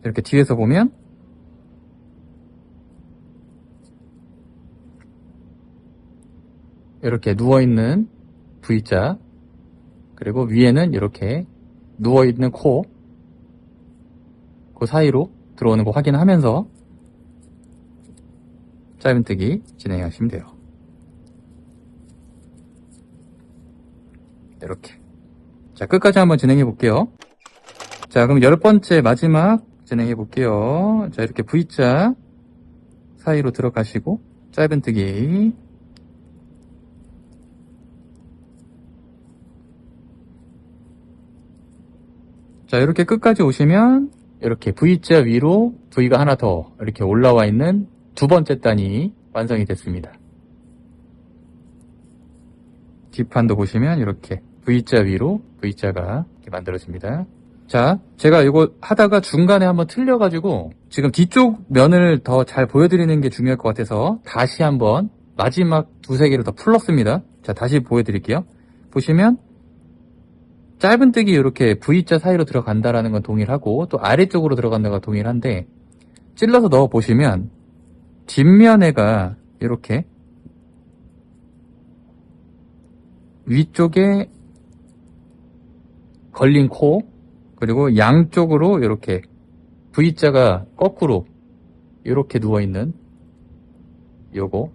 이렇게 뒤에서 보면 이렇게 누워있는 V자 그리고 위에는 이렇게 누워있는 코, 그 사이로 들어오는 거 확인하면서 짧은뜨기 진행하시면 돼요. 이렇게. 자, 끝까지 한번 진행해 볼게요. 자, 그럼 10번째 마지막 진행해 볼게요. 자, 이렇게 V자 사이로 들어가시고 짧은뜨기. 자, 이렇게 끝까지 오시면 이렇게 V자 위로 V가 하나 더 이렇게 올라와 있는 두 번째 단이 완성이 됐습니다. 뒷판도 보시면 이렇게 V자 위로 V자가 이렇게 만들어집니다. 자, 제가 이거 하다가 중간에 한번 틀려가지고 지금 뒤쪽 면을 더 잘 보여드리는 게 중요할 것 같아서 다시 한번 마지막 두세 개를 더 풀었습니다. 자, 다시 보여드릴게요. 보시면 짧은뜨기 이렇게 V자 사이로 들어간다라는 건 동일하고 또 아래쪽으로 들어간다가 동일한데 찔러서 넣어 보시면 뒷면에가 이렇게 위쪽에 걸린 코 그리고 양쪽으로 이렇게 V자가 거꾸로 이렇게 누워있는 요거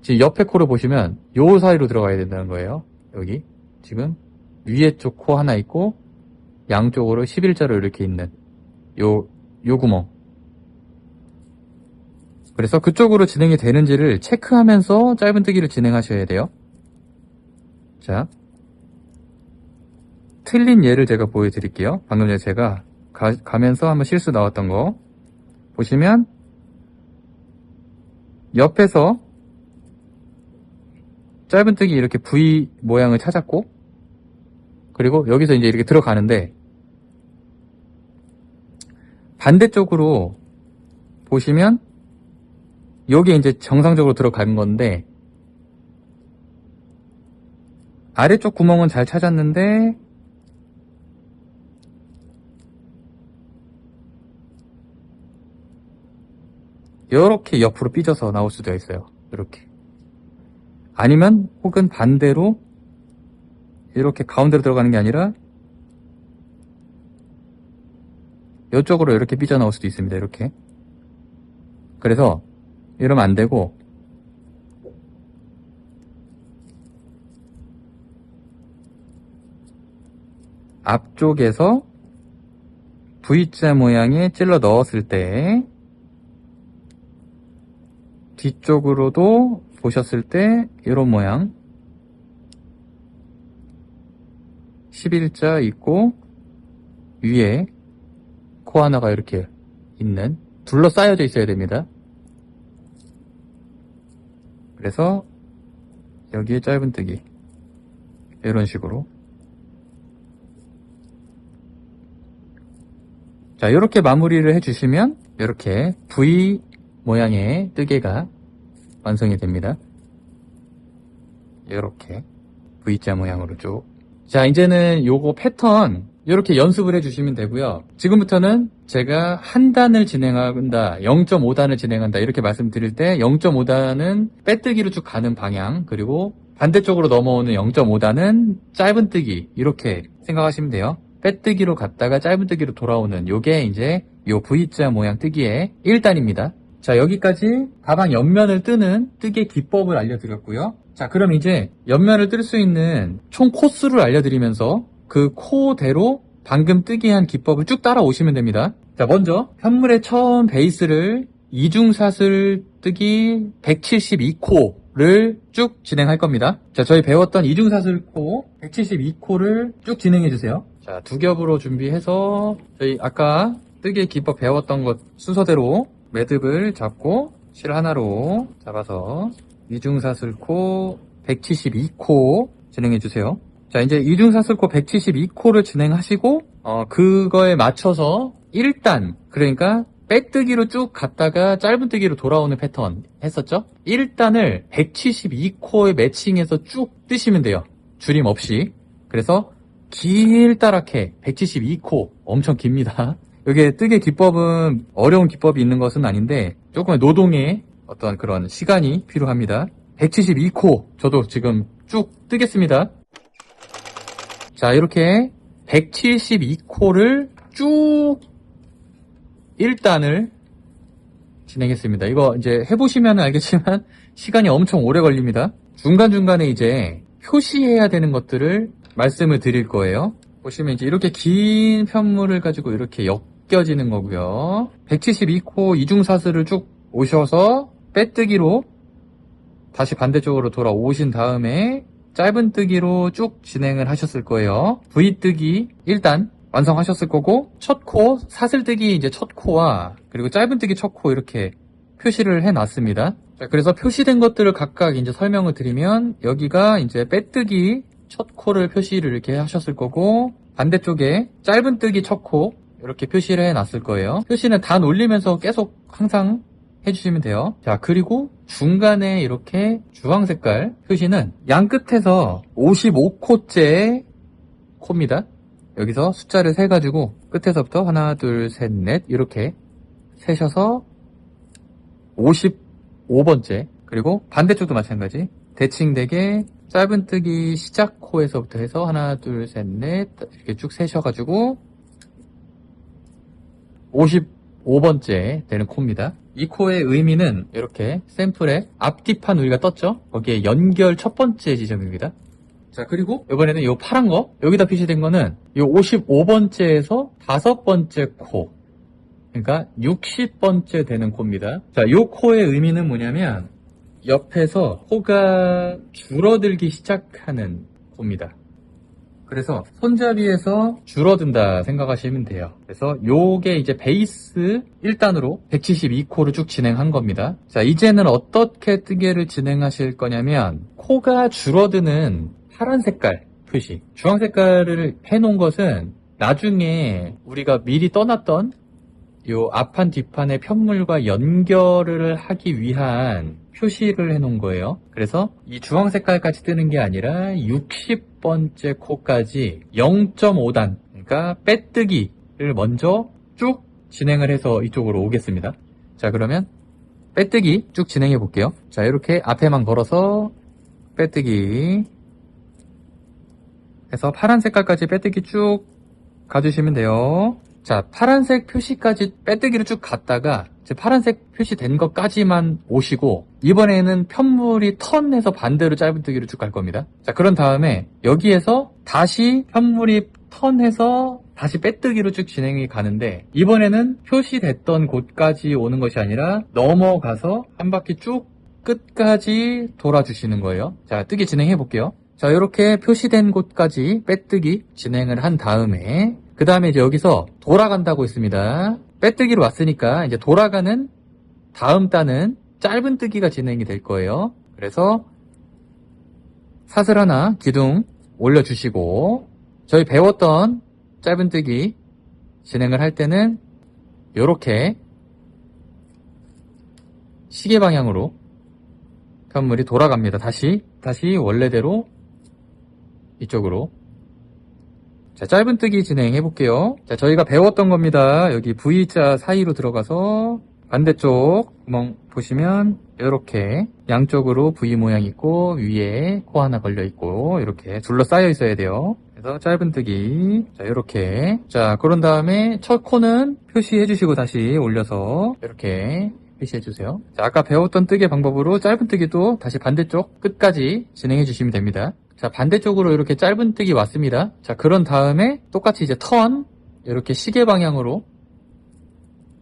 지금 옆에 코를 보시면 요 사이로 들어가야 된다는 거예요. 여기 지금 위에 쪽 코 하나 있고 양쪽으로 11자로 이렇게 있는 요 구멍. 그래서 그쪽으로 진행이 되는지를 체크하면서 짧은뜨기를 진행하셔야 돼요. 자, 틀린 예를 제가 보여드릴게요. 방금 전에 제가 가면서 한번 실수 나왔던 거 보시면 옆에서 짧은뜨기 이렇게 V 모양을 찾았고 그리고 여기서 이제 이렇게 들어가는데 반대쪽으로 보시면 여기에 이제 정상적으로 들어간 건데 아래쪽 구멍은 잘 찾았는데 이렇게 옆으로 삐져서 나올 수도 있어요. 이렇게. 아니면 혹은 반대로 이렇게 가운데로 들어가는 게 아니라 이쪽으로 이렇게 삐져나올 수도 있습니다. 이렇게. 그래서 이러면 안 되고 앞쪽에서 V자 모양에 찔러 넣었을 때 뒤쪽으로도 보셨을 때 이런 모양 11자 있고 위에 코 하나가 이렇게 있는 둘러싸여져 있어야 됩니다. 그래서 여기에 짧은뜨기 이런 식으로 자 이렇게 마무리를 해주시면 이렇게 V 모양의 뜨개가 완성이 됩니다. 이렇게 V자 모양으로 쭉. 자 이제는 요거 패턴 이렇게 연습을 해주시면 되고요. 지금부터는 제가 한 단을 진행한다, 0.5단을 진행한다 이렇게 말씀드릴 때 0.5단은 빼뜨기로 쭉 가는 방향, 그리고 반대쪽으로 넘어오는 0.5단은 짧은뜨기 이렇게 생각하시면 돼요. 빼뜨기로 갔다가 짧은뜨기로 돌아오는 요게 이제 요 V자 모양 뜨기의 1단입니다. 자 여기까지 가방 옆면을 뜨는 뜨개 기법을 알려드렸고요. 자 그럼 이제 옆면을 뜰 수 있는 총 코스를 알려드리면서 그 코대로 방금 뜨기한 기법을 쭉 따라오시면 됩니다. 자 먼저 편물의 처음 베이스를 이중사슬 뜨기 172코를 쭉 진행할 겁니다. 자 저희 배웠던 이중사슬코 172코를 쭉 진행해주세요. 자 두 겹으로 준비해서 저희 아까 뜨기 기법 배웠던 것 순서대로 매듭을 잡고 실 하나로 잡아서 이중사슬코 172코 진행해주세요. 자 이제 이중사슬코 172코를 진행하시고 그거에 맞춰서 1단 그러니까 빼뜨기로 쭉 갔다가 짧은뜨기로 돌아오는 패턴 했었죠? 1단을 172코에 매칭해서 쭉 뜨시면 돼요. 줄임 없이. 그래서 길다랗게 172코 엄청 깁니다. 여기에 뜨개 기법은 어려운 기법이 있는 것은 아닌데 조금의 노동의 어떤 그런 시간이 필요합니다. 172코 저도 지금 쭉 뜨겠습니다. 자 이렇게 172코를 쭉 1단을 진행했습니다. 이거 이제 해보시면 알겠지만 시간이 엄청 오래 걸립니다. 중간중간에 이제 표시해야 되는 것들을 말씀을 드릴 거예요. 보시면 이제 이렇게 긴 편물을 가지고 이렇게 엮여지는 거고요. 172코 이중사슬을 쭉 오셔서 빼뜨기로 다시 반대쪽으로 돌아오신 다음에 짧은뜨기로 쭉 진행을 하셨을 거예요. V뜨기 1단 완성하셨을 거고 첫 코, 사슬뜨기 이제 첫 코와 그리고 짧은뜨기 첫 코 이렇게 표시를 해놨습니다. 자, 그래서 표시된 것들을 각각 이제 설명을 드리면 여기가 이제 빼뜨기 첫 코를 표시를 이렇게 하셨을 거고 반대쪽에 짧은뜨기 첫 코 이렇게 표시를 해놨을 거예요. 표시는 단 올리면서 계속 항상 해주시면 돼요. 자 그리고 중간에 이렇게 주황 색깔 표시는 양 끝에서 55코째 코입니다. 여기서 숫자를 세가지고 끝에서부터 하나 둘 셋 넷 이렇게 세셔서 55번째 그리고 반대쪽도 마찬가지 대칭되게 짧은뜨기 시작 코에서부터 해서 하나 둘 셋 넷 이렇게 쭉 세셔가지고 55번째 되는 코입니다. 이 코의 의미는 이렇게 샘플에 앞뒤판 우리가 떴죠? 거기에 연결 첫 번째 지점입니다. 자 그리고 이번에는 이 파란 거 여기다 표시된 거는 이 55번째에서 5번째 코 그러니까 60번째 되는 코입니다. 자 이 코의 의미는 뭐냐면 옆에서 코가 줄어들기 시작하는 코입니다. 그래서 손잡이에서 줄어든다 생각하시면 돼요. 그래서 요게 이제 베이스 1단으로 172코를 쭉 진행한 겁니다. 자 이제는 어떻게 뜨개를 진행하실 거냐면 코가 줄어드는 파란 색깔 표시 주황 색깔을 해놓은 것은 나중에 우리가 미리 떠났던 요 앞판 뒷판의 편물과 연결을 하기 위한 표시를 해놓은 거예요. 그래서 이 주황 색깔까지 뜨는 게 아니라 60번째 코까지 0.5단 그러니까 빼뜨기를 먼저 쭉 진행을 해서 이쪽으로 오겠습니다. 자 그러면 빼뜨기 쭉 진행해 볼게요. 자 이렇게 앞에만 걸어서 빼뜨기 해서 파란 색깔까지 빼뜨기 쭉 가주시면 돼요. 자, 파란색 표시까지 빼뜨기로 쭉 갔다가 이제 파란색 표시된 것까지만 오시고 이번에는 편물이 턴해서 반대로 짧은뜨기로 쭉 갈 겁니다. 자, 그런 다음에 여기에서 다시 편물이 턴해서 다시 빼뜨기로 쭉 진행이 가는데 이번에는 표시됐던 곳까지 오는 것이 아니라 넘어가서 한 바퀴 쭉 끝까지 돌아주시는 거예요. 자, 뜨기 진행해 볼게요. 자, 이렇게 표시된 곳까지 빼뜨기 진행을 한 다음에 그 다음에 이제 여기서 돌아간다고 했습니다. 빼뜨기로 왔으니까 이제 돌아가는 다음 단은 짧은뜨기가 진행이 될 거예요. 그래서 사슬 하나 기둥 올려주시고 저희 배웠던 짧은뜨기 진행을 할 때는 이렇게 시계 방향으로 편물이 돌아갑니다. 다시 원래대로 이쪽으로. 자, 짧은뜨기 진행해 볼게요. 자, 저희가 배웠던 겁니다. 여기 V자 사이로 들어가서 반대쪽 구멍 보시면 이렇게 양쪽으로 V 모양 있고 위에 코 하나 걸려 있고 이렇게 둘러싸여 있어야 돼요. 그래서 짧은뜨기. 자, 이렇게. 자, 그런 다음에 첫 코는 표시해 주시고 다시 올려서 이렇게 표시해 주세요. 자, 아까 배웠던 뜨개 방법으로 짧은뜨기도 다시 반대쪽 끝까지 진행해 주시면 됩니다. 자, 반대쪽으로 이렇게 짧은뜨기 왔습니다. 자, 그런 다음에 똑같이 이제 턴 이렇게 시계 방향으로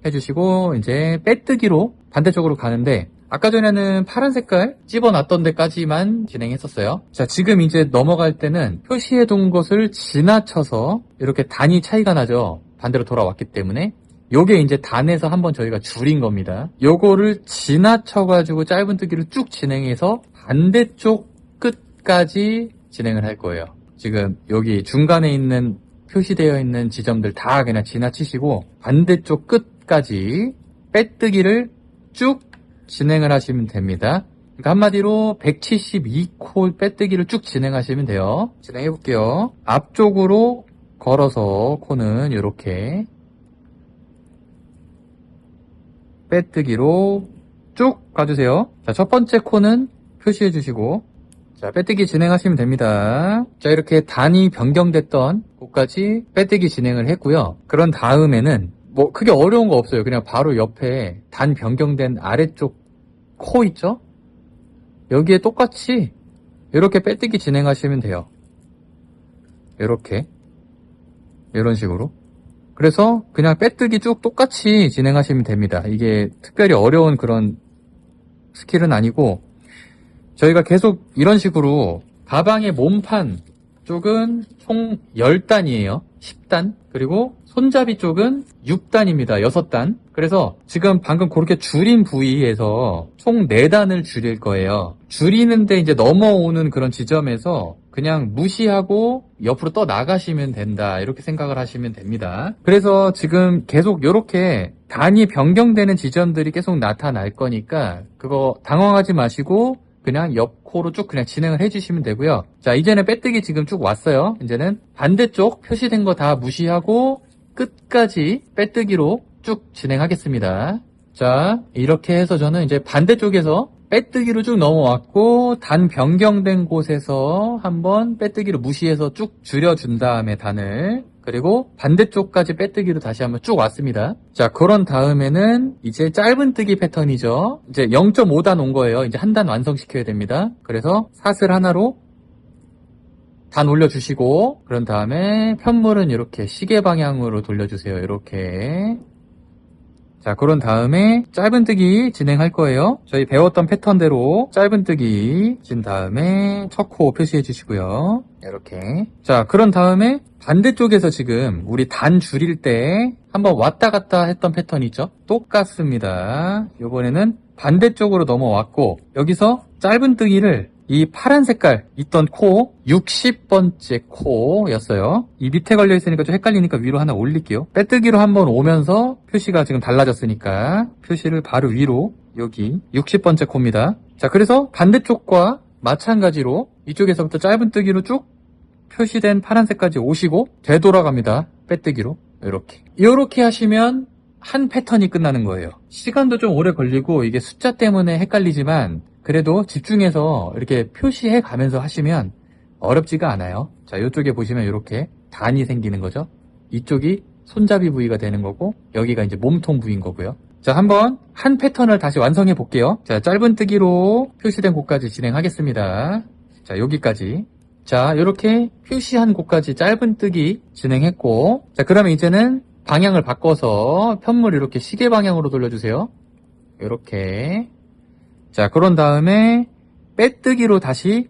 해주시고 이제 빼뜨기로 반대쪽으로 가는데 아까 전에는 파란 색깔 집어놨던 데까지만 진행했었어요. 자, 지금 이제 넘어갈 때는 표시해둔 것을 지나쳐서 이렇게 단이 차이가 나죠. 반대로 돌아왔기 때문에 요게 이제 단에서 한번 저희가 줄인 겁니다. 요거를 지나쳐가지고 짧은뜨기를 쭉 진행해서 반대쪽 끝까지 진행을 할 거예요. 지금 여기 중간에 있는 표시되어 있는 지점들 다 그냥 지나치시고 반대쪽 끝까지 빼뜨기를 쭉 진행을 하시면 됩니다. 그러니까 한마디로 172코 빼뜨기를 쭉 진행하시면 돼요. 진행해 볼게요. 앞쪽으로 걸어서 코는 이렇게 빼뜨기로 쭉 가주세요. 자, 첫 번째 코는 표시해 주시고 자, 빼뜨기 진행하시면 됩니다. 자, 이렇게 단이 변경됐던 곳까지 빼뜨기 진행을 했고요. 그런 다음에는 뭐 크게 어려운 거 없어요. 그냥 바로 옆에 단 변경된 아래쪽 코 있죠? 여기에 똑같이 이렇게 빼뜨기 진행하시면 돼요. 이렇게 이런 식으로. 그래서 그냥 빼뜨기 쭉 똑같이 진행하시면 됩니다. 이게 특별히 어려운 그런 스킬은 아니고 저희가 계속 이런 식으로 가방의 몸판 쪽은 총 10단이에요. 10단. 그리고 손잡이 쪽은 6단입니다. 6단. 그래서 지금 방금 그렇게 줄인 부위에서 총 4단을 줄일 거예요. 줄이는데 이제 넘어오는 그런 지점에서 그냥 무시하고 옆으로 떠 나가시면 된다. 이렇게 생각을 하시면 됩니다. 그래서 지금 계속 이렇게 단이 변경되는 지점들이 계속 나타날 거니까 그거 당황하지 마시고 그냥 옆 코로 쭉 그냥 진행을 해주시면 되고요. 자, 이제는 빼뜨기 지금 쭉 왔어요. 이제는 반대쪽 표시된 거 다 무시하고 끝까지 빼뜨기로 쭉 진행하겠습니다. 자, 이렇게 해서 저는 이제 반대쪽에서 빼뜨기로 쭉 넘어왔고 단 변경된 곳에서 한번 빼뜨기로 무시해서 쭉 줄여준 다음에 단을 그리고 반대쪽까지 빼뜨기로 다시 한번 쭉 왔습니다. 자, 그런 다음에는 이제 짧은뜨기 패턴이죠. 이제 0.5단 온 거예요. 이제 한 단 완성시켜야 됩니다. 그래서 사슬 하나로 단 올려주시고 그런 다음에 편물은 이렇게 시계 방향으로 돌려주세요. 이렇게. 자, 그런 다음에 짧은뜨기 진행할 거예요. 저희 배웠던 패턴대로 짧은뜨기 진 다음에 첫 코 표시해 주시고요. 이렇게. 자, 그런 다음에 반대쪽에서 지금 우리 단 줄일 때 한번 왔다 갔다 했던 패턴이 있죠? 똑같습니다. 이번에는 반대쪽으로 넘어왔고 여기서 짧은뜨기를 이 파란 색깔 있던 코 60번째 코였어요. 이 밑에 걸려 있으니까 좀 헷갈리니까 위로 하나 올릴게요. 빼뜨기로 한번 오면서 표시가 지금 달라졌으니까 표시를 바로 위로 여기 60번째 코입니다. 자, 그래서 반대쪽과 마찬가지로 이쪽에서부터 짧은뜨기로 쭉 표시된 파란색까지 오시고 되돌아갑니다. 빼뜨기로 이렇게 하시면 한 패턴이 끝나는 거예요. 시간도 좀 오래 걸리고 이게 숫자 때문에 헷갈리지만 그래도 집중해서 이렇게 표시해 가면서 하시면 어렵지가 않아요. 자, 이쪽에 보시면 이렇게 단이 생기는 거죠. 이쪽이 손잡이 부위가 되는 거고, 여기가 이제 몸통 부위인 거고요. 자, 한번 한 패턴을 다시 완성해 볼게요. 자, 짧은뜨기로 표시된 곳까지 진행하겠습니다. 자, 여기까지. 자, 이렇게 표시한 곳까지 짧은뜨기 진행했고, 자, 그러면 이제는 방향을 바꿔서 편물 이렇게 시계 방향으로 돌려주세요. 이렇게. 자, 그런 다음에 빼뜨기로 다시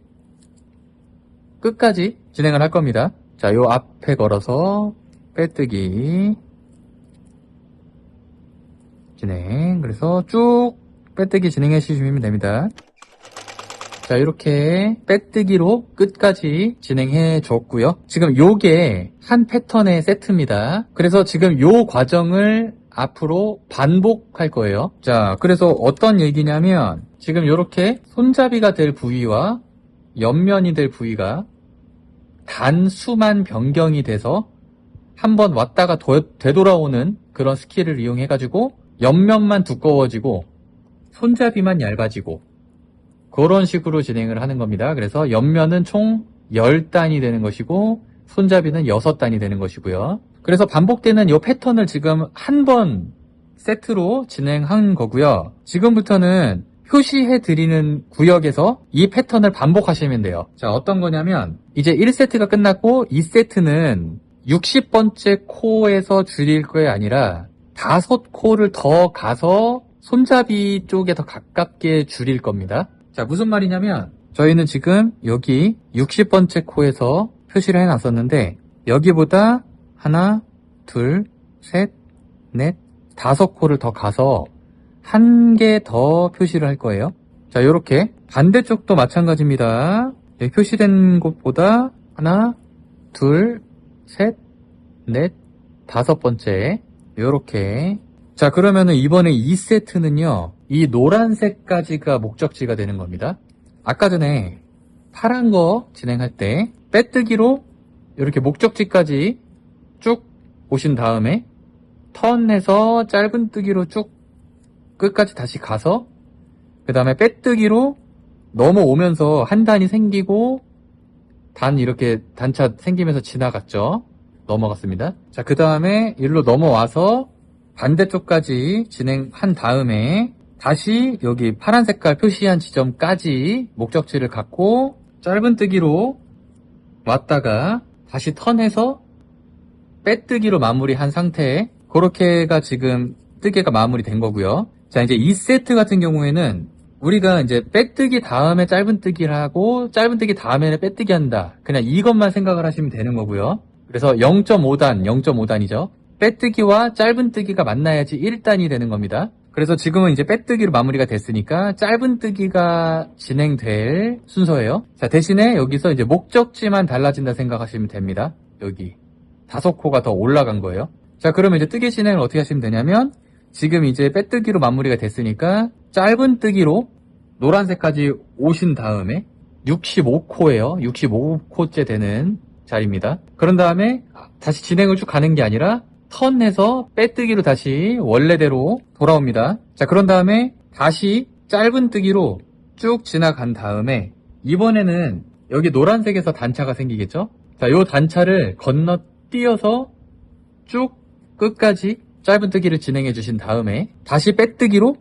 끝까지 진행을 할 겁니다. 자, 요 앞에 걸어서 빼뜨기 진행. 그래서 쭉 빼뜨기 진행해 주시면 됩니다. 자, 이렇게 빼뜨기로 끝까지 진행해 줬고요. 지금 요게 한 패턴의 세트입니다. 그래서 지금 요 과정을 앞으로 반복할 거예요. 자, 그래서 어떤 얘기냐면 지금 요렇게 손잡이가 될 부위와 옆면이 될 부위가 단수만 변경이 돼서 한번 왔다가 되돌아오는 그런 스킬을 이용해가지고 옆면만 두꺼워지고 손잡이만 얇아지고 그런 식으로 진행을 하는 겁니다. 그래서 옆면은 총 10단이 되는 것이고 손잡이는 6단이 되는 것이고요. 그래서 반복되는 이 패턴을 지금 한 번 세트로 진행한 거고요. 지금부터는 표시해 드리는 구역에서 이 패턴을 반복하시면 돼요. 자, 어떤 거냐면 이제 1세트가 끝났고 2세트는 60번째 코에서 줄일 거에 아니라 5코를 더 가서 손잡이 쪽에 더 가깝게 줄일 겁니다. 자, 무슨 말이냐면 저희는 지금 여기 60번째 코에서 표시를 해놨었는데 여기보다 하나, 둘, 셋, 넷, 5코를 더 가서 한 개 더 표시를 할 거예요. 자, 이렇게 반대쪽도 마찬가지입니다. 여기 표시된 곳보다 하나, 둘, 셋, 넷, 5번째 이렇게. 자, 그러면은 이번에 2세트는요 이 노란색까지가 목적지가 되는 겁니다. 아까 전에 파란 거 진행할 때 빼뜨기로 이렇게 목적지까지 쭉 오신 다음에 턴해서 짧은뜨기로 쭉 끝까지 다시 가서 그 다음에 빼뜨기로 넘어오면서 한 단이 생기고 단 이렇게 단차 생기면서 지나갔죠. 넘어갔습니다. 자, 그 다음에 일로 넘어와서 반대쪽까지 진행한 다음에 다시 여기 파란 색깔 표시한 지점까지 목적지를 갖고 짧은뜨기로 왔다가 다시 턴해서 빼뜨기로 마무리한 상태. 그렇게가 지금 뜨개가 마무리된 거고요. 자, 이제 2세트 같은 경우에는 우리가 이제 빼뜨기 다음에 짧은뜨기를 하고 짧은뜨기 다음에는 빼뜨기 한다. 그냥 이것만 생각을 하시면 되는 거고요. 그래서 0.5단, 0.5단이죠. 빼뜨기와 짧은뜨기가 만나야지 1단이 되는 겁니다. 그래서 지금은 이제 빼뜨기로 마무리가 됐으니까 짧은뜨기가 진행될 순서예요. 자, 대신에 여기서 이제 목적지만 달라진다 생각하시면 됩니다. 여기 5코가 더 올라간 거예요. 자, 그러면 이제 뜨개 진행을 어떻게 하시면 되냐면 지금 이제 빼뜨기로 마무리가 됐으니까 짧은뜨기로 노란색까지 오신 다음에 65코예요. 65코째 되는 자리입니다. 그런 다음에 다시 진행을 쭉 가는 게 아니라 턴해서 빼뜨기로 다시 원래대로 돌아옵니다. 자, 그런 다음에 다시 짧은뜨기로 쭉 지나간 다음에 이번에는 여기 노란색에서 단차가 생기겠죠? 자, 요 단차를 건너뛰어서 쭉 끝까지 짧은뜨기를 진행해 주신 다음에 다시 빼뜨기로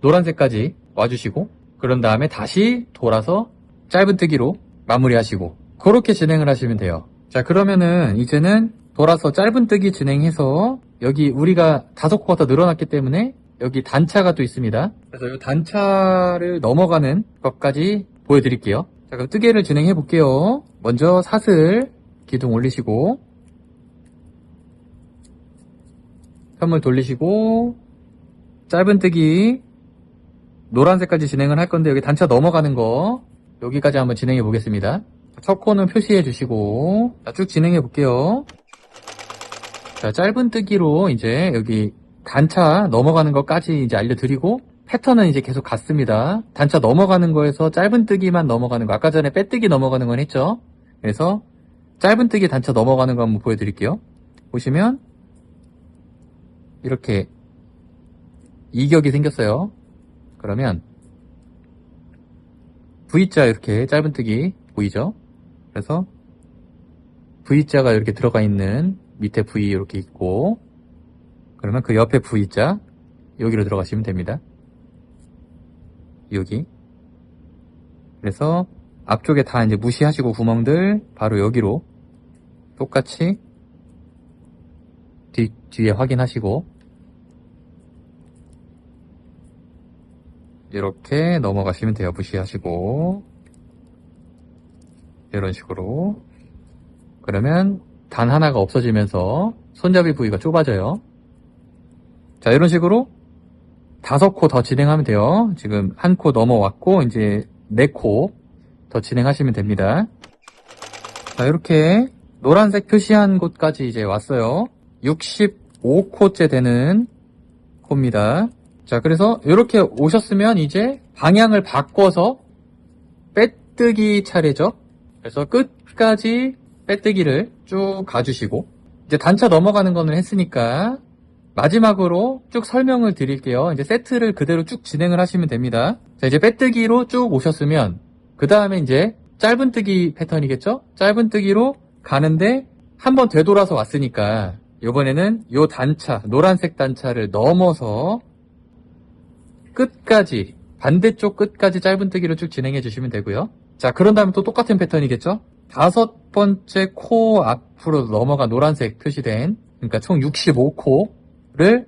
노란색까지 와주시고 그런 다음에 다시 돌아서 짧은뜨기로 마무리하시고 그렇게 진행을 하시면 돼요. 자, 그러면은 이제는 돌아서 짧은뜨기 진행해서 여기 우리가 5코가 더 늘어났기 때문에 여기 단차가 또 있습니다. 그래서 이 단차를 넘어가는 것까지 보여드릴게요. 자, 그럼 뜨개를 진행해 볼게요. 먼저 사슬 기둥 올리시고 편물 돌리시고 짧은뜨기 노란색까지 진행을 할 건데 여기 단차 넘어가는 거 여기까지 한번 진행해 보겠습니다. 첫 코는 표시해 주시고 쭉 진행해 볼게요. 자, 짧은뜨기로 이제 여기 단차 넘어가는 것까지 이제 알려드리고 패턴은 이제 계속 같습니다. 단차 넘어가는 거에서 짧은뜨기만 넘어가는 거 아까 전에 빼뜨기 넘어가는 건 했죠. 그래서 짧은뜨기 단차 넘어가는 거 한번 보여드릴게요. 보시면 이렇게 이격이 생겼어요. 그러면 V자 이렇게 짧은뜨기 보이죠? 그래서 V자가 이렇게 들어가 있는 밑에 V 이렇게 있고, 그러면 그 옆에 V자 여기로 들어가시면 됩니다. 여기. 그래서 앞쪽에 다 이제 무시하시고 구멍들 바로 여기로 똑같이 뒤에 확인하시고 이렇게 넘어가시면 돼요. 무시하시고 이런 식으로. 그러면 단 하나가 없어지면서 손잡이 부위가 좁아져요. 자, 이런 식으로 5코 더 진행하면 돼요. 지금 1코 넘어왔고 이제 4코 더 진행하시면 됩니다. 자, 이렇게 노란색 표시한 곳까지 이제 왔어요. 65코째 되는 코입니다. 자, 그래서 이렇게 오셨으면 이제 방향을 바꿔서 빼뜨기 차례죠. 그래서 끝까지 빼뜨기를 쭉 가주시고, 이제 단차 넘어가는 거는 했으니까 마지막으로 쭉 설명을 드릴게요. 이제 세트를 그대로 쭉 진행을 하시면 됩니다. 자, 이제 빼뜨기로 쭉 오셨으면 그 다음에 이제 짧은뜨기 패턴이겠죠? 짧은뜨기로 가는데 한번 되돌아서 왔으니까 이번에는 요 단차, 노란색 단차를 넘어서 끝까지, 반대쪽 끝까지 짧은뜨기로 쭉 진행해 주시면 되고요. 자, 그런 다음에 또 똑같은 패턴이겠죠? 5번째 코 앞으로 넘어가 노란색 표시된, 그러니까 총 65코를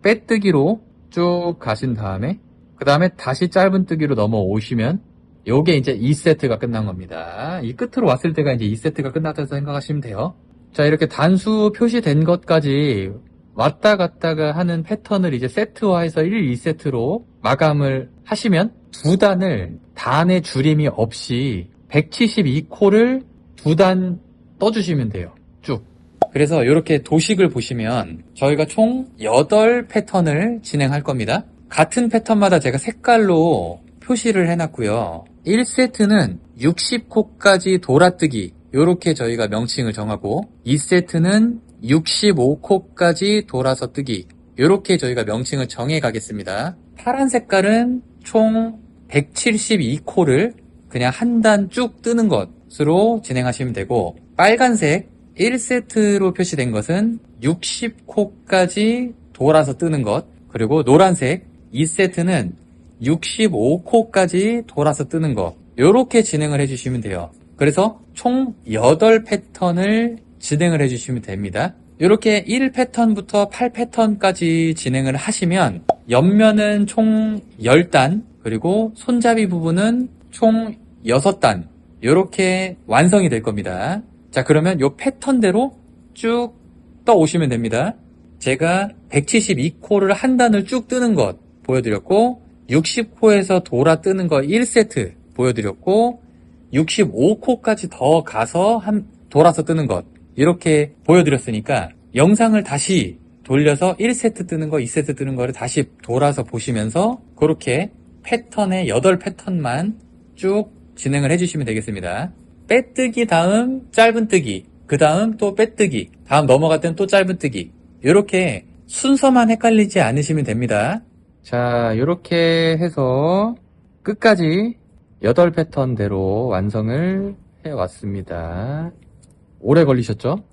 빼뜨기로 쭉 가신 다음에 그 다음에 다시 짧은뜨기로 넘어오시면 요게 이제 2세트가 끝난 겁니다. 이 끝으로 왔을 때가 이제 2세트가 끝났다고 생각하시면 돼요. 자, 이렇게 단수 표시된 것까지 왔다 갔다가 하는 패턴을 이제 세트화해서 1, 2세트로 마감을 하시면 두 단의 줄임이 없이 172코를 두 단 떠주시면 돼요. 쭉. 그래서 이렇게 도식을 보시면 저희가 총 8패턴을 진행할 겁니다. 같은 패턴마다 제가 색깔로 표시를 해놨고요. 1세트는 60코까지 돌아뜨기, 이렇게 저희가 명칭을 정하고 2세트는 65코까지 돌아서 뜨기, 이렇게 저희가 명칭을 정해 가겠습니다. 파란 색깔은 총 172코를 그냥 한 단 쭉 뜨는 것으로 진행하시면 되고, 빨간색 1세트로 표시된 것은 60코까지 돌아서 뜨는 것, 그리고 노란색 2세트는 65코까지 돌아서 뜨는 것, 이렇게 진행을 해주시면 돼요. 그래서 총 8패턴을 진행을 해주시면 됩니다. 이렇게 1패턴부터 8패턴까지 진행을 하시면 옆면은 총 10단, 그리고 손잡이 부분은 총 6단, 이렇게 완성이 될 겁니다. 자, 그러면 이 패턴대로 쭉 떠오시면 됩니다. 제가 172코를 한 단을 쭉 뜨는 것 보여드렸고, 60코에서 돌아 뜨는 거 1세트 보여드렸고, 65코까지 더 가서 돌아서 뜨는 것 이렇게 보여드렸으니까 영상을 다시 돌려서 1세트 뜨는 거, 2세트 뜨는 거를 다시 돌아서 보시면서 그렇게 패턴의 8패턴만 쭉 진행을 해주시면 되겠습니다. 빼뜨기 다음 짧은뜨기, 그 다음 또 빼뜨기, 다음 넘어갈 때는 또 짧은뜨기, 이렇게 순서만 헷갈리지 않으시면 됩니다. 자, 이렇게 해서 끝까지 8패턴대로 완성을 해왔습니다. 오래 걸리셨죠?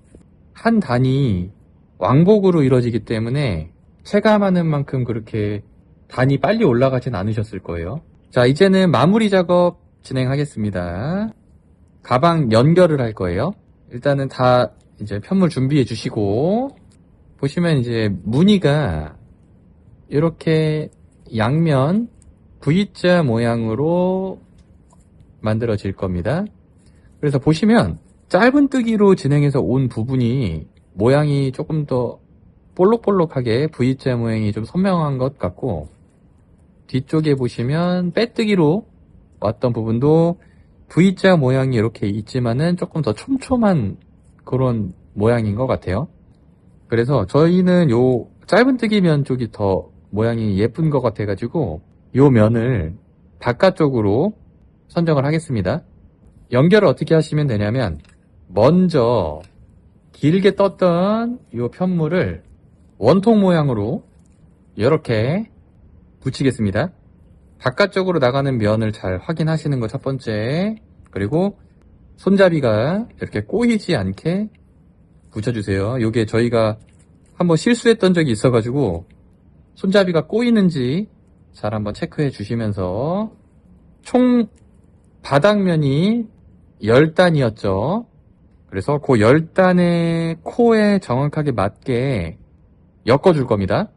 한 단이 왕복으로 이루어지기 때문에 체감하는 만큼 그렇게 단이 빨리 올라가진 않으셨을 거예요. 자, 이제는 마무리 작업 진행하겠습니다. 가방 연결을 할 거예요. 일단은 다 이제 편물 준비해 주시고, 보시면 이제 무늬가 이렇게 양면 V자 모양으로 만들어질 겁니다. 그래서 보시면 짧은뜨기로 진행해서 온 부분이 모양이 조금 더 볼록볼록하게 V자 모양이 좀 선명한 것 같고, 뒤쪽에 보시면 빼뜨기로 왔던 부분도 V자 모양이 이렇게 있지만은 조금 더 촘촘한 그런 모양인 것 같아요. 그래서 저희는 요 짧은뜨기 면 쪽이 더 모양이 예쁜 것 같아 가지고 요 면을 바깥쪽으로 선정을 하겠습니다. 연결을 어떻게 하시면 되냐면, 먼저 길게 떴던 요 편물을 원통 모양으로 이렇게 붙이겠습니다. 바깥쪽으로 나가는 면을 잘 확인하시는 거 첫 번째, 그리고 손잡이가 이렇게 꼬이지 않게 붙여주세요. 요게 저희가 한번 실수했던 적이 있어가지고 손잡이가 꼬이는지 잘 한번 체크해 주시면서 총 바닥면이 10단이었죠. 그래서 그 10단의 코에 정확하게 맞게 엮어줄 겁니다.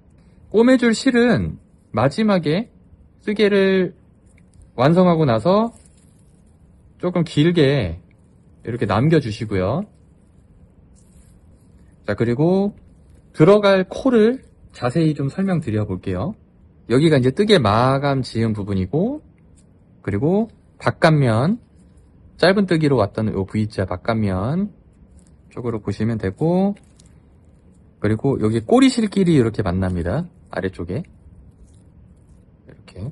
꼬매줄 실은 마지막에 쓰개를 완성하고 나서 조금 길게 이렇게 남겨주시고요. 자, 그리고 들어갈 코를 자세히 좀 설명드려 볼게요. 여기가 이제 뜨개 마감 지은 부분이고, 그리고 바깥면, 짧은 뜨기로 왔던 요 V자 바깥면 쪽으로 보시면 되고, 그리고 여기 꼬리실끼리 이렇게 만납니다. 아래쪽에. 이렇게.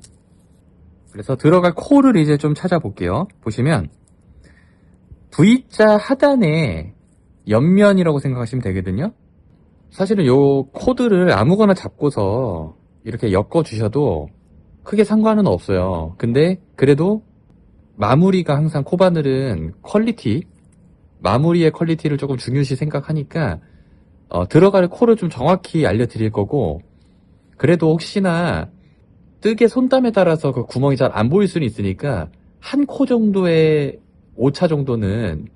그래서 들어갈 코를 이제 좀 찾아볼게요. 보시면, V자 하단에 옆면이라고 생각하시면 되거든요. 사실은 요 코드를 아무거나 잡고서 이렇게 엮어 주셔도 크게 상관은 없어요. 근데 그래도 마무리가 항상 코바늘은 퀄리티, 마무리의 퀄리티를 조금 중요시 생각하니까 들어갈 코를 좀 정확히 알려드릴 거고, 그래도 혹시나 뜨개 손땀에 따라서 그 구멍이 잘 안 보일 수는 있으니까 한 코 정도의 오차 정도는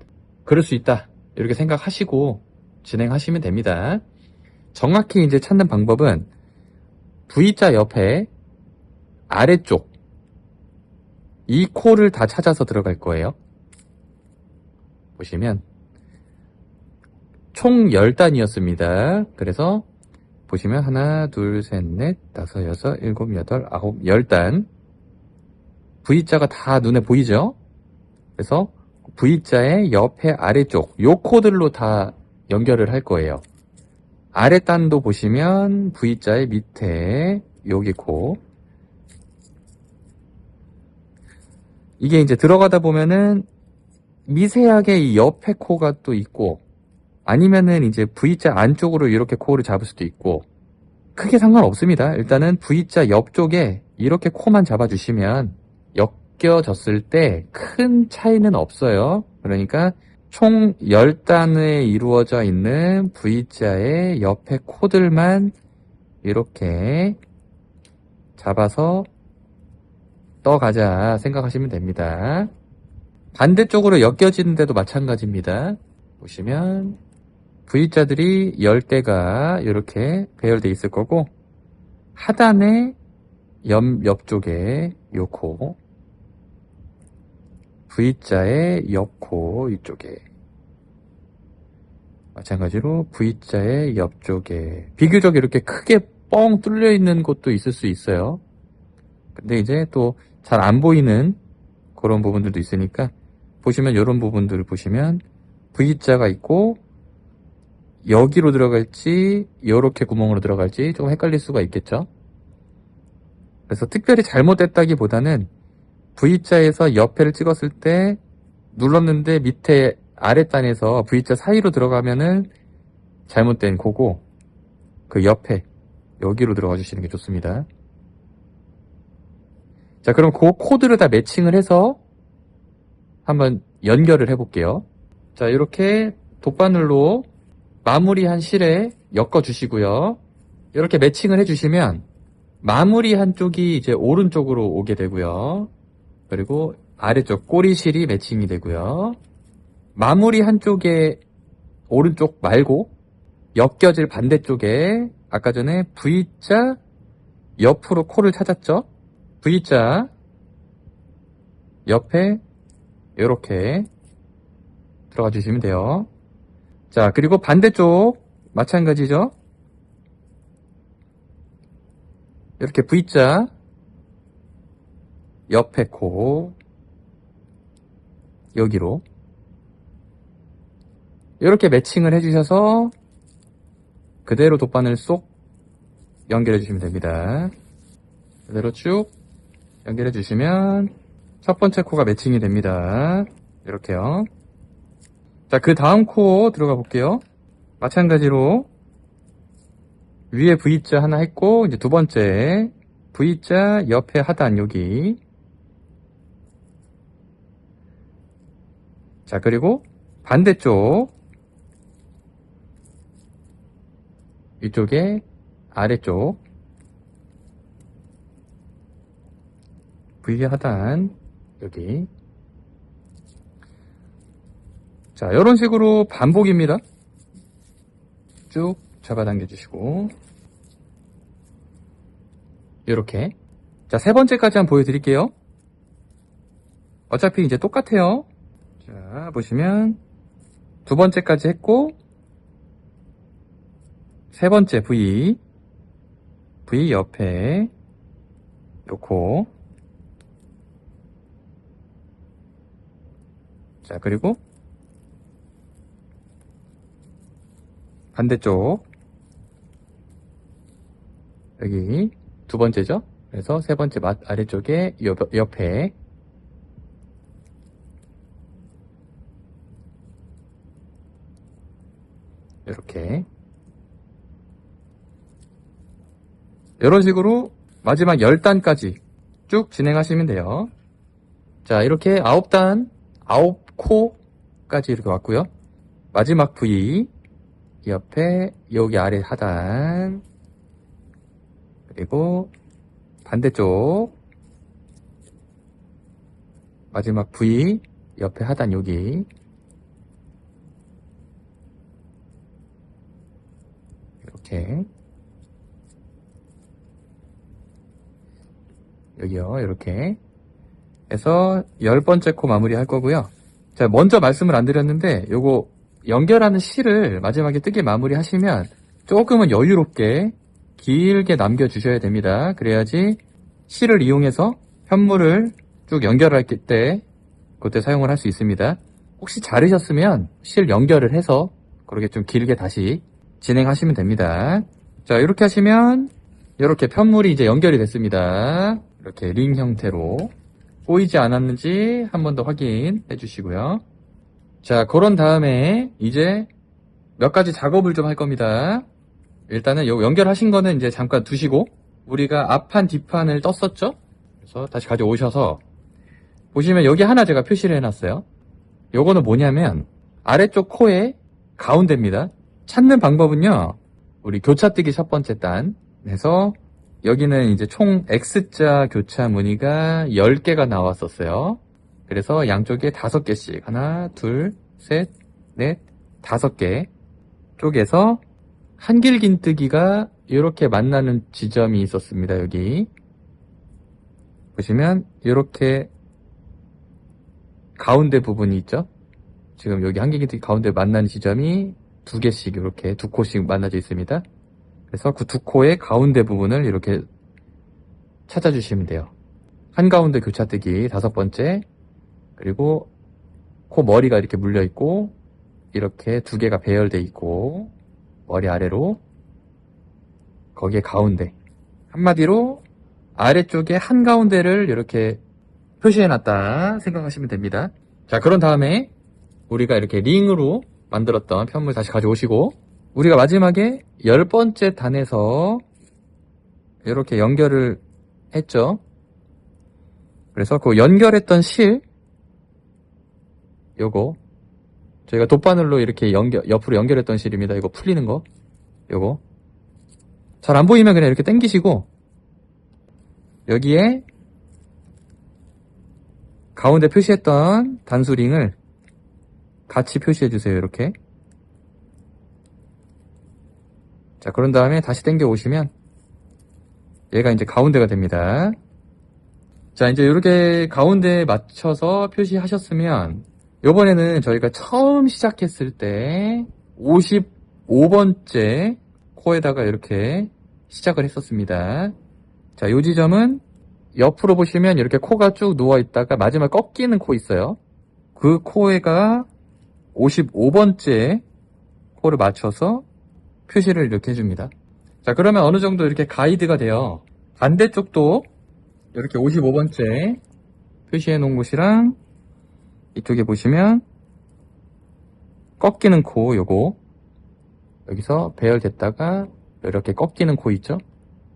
그럴 수 있다 이렇게 생각하시고 진행하시면 됩니다. 정확히 이제 찾는 방법은 V자 옆에 아래쪽 이 코를 다 찾아서 들어갈 거예요. 보시면 총 10단이었습니다. 그래서 보시면 하나, 둘, 셋, 넷, 다섯, 여섯, 일곱, 여덟, 아홉, 10단 V자가 다 눈에 보이죠? 그래서 V자의 옆에 아래쪽 요 코들로 다 연결을 할 거예요. 아랫단도 보시면 V자의 밑에 여기 코, 이게 이제 들어가다 보면은 미세하게 이 옆에 코가 또 있고, 아니면은 이제 V자 안쪽으로 이렇게 코를 잡을 수도 있고, 크게 상관없습니다. 일단은 V자 옆쪽에 이렇게 코만 잡아주시면 엮여졌을 때 큰 차이는 없어요. 그러니까 총 10단에 이루어져 있는 V자의 옆에 코들만 이렇게 잡아서 떠가자 생각하시면 됩니다. 반대쪽으로 엮여지는데도 마찬가지입니다. 보시면 V자들이 10개가 이렇게 배열되어 있을 거고, 하단에 옆쪽에 요 코, V자의 옆코 이쪽에, 마찬가지로 V자의 옆쪽에 비교적 이렇게 크게 뻥 뚫려 있는 곳도 있을 수 있어요. 근데 이제 또 잘 안 보이는 그런 부분들도 있으니까, 보시면 이런 부분들을 보시면 V자가 있고 여기로 들어갈지 이렇게 구멍으로 들어갈지 좀 헷갈릴 수가 있겠죠. 그래서 특별히 잘못됐다기보다는 V자에서 옆에를 찍었을 때 눌렀는데 밑에 아랫단에서 V자 사이로 들어가면은 잘못된 거고, 그 옆에 여기로 들어가 주시는 게 좋습니다. 자, 그럼 그 코드를 다 매칭을 해서 한번 연결을 해 볼게요. 자, 이렇게 돗바늘로 마무리한 실에 엮어 주시고요. 이렇게 매칭을 해 주시면 마무리한 쪽이 이제 오른쪽으로 오게 되고요. 그리고 아래쪽 꼬리실이 매칭이 되고요. 마무리한 쪽에 오른쪽 말고 엮여질 반대쪽에 아까 전에 V자 옆으로 코를 찾았죠? V자 옆에 이렇게 들어가 주시면 돼요. 자, 그리고 반대쪽 마찬가지죠? 이렇게 V자 옆에 코 여기로 이렇게 매칭을 해주셔서 그대로 돗바늘 쏙 연결해 주시면 됩니다. 그대로 쭉 연결해 주시면 첫 번째 코가 매칭이 됩니다. 이렇게요. 자, 그 다음 코 들어가 볼게요. 마찬가지로 위에 V자 하나 했고, 이제 두 번째 V자 옆에 하단 여기. 자, 그리고 반대쪽 이쪽에 아래쪽 V 하단 여기. 자, 이런 식으로 반복입니다. 쭉 잡아당겨 주시고 이렇게. 자, 세 번째까지 한번 보여드릴게요. 어차피 이제 똑같아요. 자, 보시면 두 번째까지 했고 세 번째 V 옆에 놓고, 자, 그리고 반대쪽 여기 두 번째죠. 그래서 세 번째 아래쪽에 옆에 이렇게. 이런 식으로 마지막 10단까지 쭉 진행하시면 돼요. 자, 이렇게 9단, 9코까지 이렇게 왔고요. 마지막 V 옆에 여기 아래 하단, 그리고 반대쪽 마지막 V 옆에 하단 여기, 이렇게 여기요. 이렇게 해서 10번째 코 마무리 할 거고요. 자, 먼저 말씀을 안 드렸는데 요거 연결하는 실을 마지막에 뜨게 마무리 하시면 조금은 여유롭게 길게 남겨 주셔야 됩니다. 그래야지 실을 이용해서 현물을 쭉 연결할 때 그때 사용을 할 수 있습니다. 혹시 자르셨으면 실 연결을 해서 그렇게 좀 길게 다시 진행하시면 됩니다. 자, 이렇게 하시면 이렇게 편물이 이제 연결이 됐습니다. 이렇게 링 형태로 꼬이지 않았는지 한 번 더 확인해 주시고요. 자, 그런 다음에 이제 몇 가지 작업을 좀 할 겁니다. 일단은 요 연결하신 거는 이제 잠깐 두시고, 우리가 앞판 뒷판을 떴었죠? 그래서 다시 가져오셔서 보시면 여기 하나 제가 표시를 해놨어요. 요거는 뭐냐면 아래쪽 코의 가운데입니다. 찾는 방법은요, 우리 교차뜨기 첫 번째 단 해서 여기는 이제 총 X자 교차 무늬가 10개가 나왔었어요. 그래서 양쪽에 5개씩, 하나, 둘, 셋, 넷, 5개 쪽에서 한길긴뜨기가 이렇게 만나는 지점이 있었습니다. 여기 보시면 이렇게 가운데 부분이 있죠. 지금 여기 한길긴뜨기 가운데 만나는 지점이 2개씩 이렇게 2코씩 만나져 있습니다. 그래서 그 2코의 가운데 부분을 이렇게 찾아주시면 돼요. 한가운데 교차뜨기 5번째, 그리고 코 머리가 이렇게 물려있고 이렇게 2개가 배열돼 있고 머리 아래로 거기에 가운데, 한마디로 아래쪽에 한가운데를 이렇게 표시해놨다 생각하시면 됩니다. 자, 그런 다음에 우리가 이렇게 링으로 만들었던 편물 다시 가져오시고, 우리가 마지막에 10번째 단에서 이렇게 연결을 했죠. 그래서 그 연결했던 실, 요거 저희가 돗바늘로 이렇게 옆으로 연결했던 실입니다. 이거 풀리는 거, 요거 잘 안 보이면 그냥 이렇게 당기시고 여기에 가운데 표시했던 단수링을 같이 표시해 주세요. 이렇게. 자, 그런 다음에 다시 당겨 오시면 얘가 이제 가운데가 됩니다. 자, 이제 이렇게 가운데에 맞춰서 표시하셨으면 요번에는 저희가 처음 시작했을 때 55번째 코에다가 이렇게 시작을 했었습니다. 자, 요 지점은 옆으로 보시면 이렇게 코가 쭉 누워 있다가 마지막 꺾이는 코 있어요. 그 코에가 55번째 코를 맞춰서 표시를 이렇게 해줍니다. 자, 그러면 어느 정도 이렇게 가이드가 돼요. 반대쪽도 이렇게 55번째 표시해 놓은 곳이랑 이쪽에 보시면 꺾이는 코, 요거 여기서 배열됐다가 이렇게 꺾이는 코 있죠?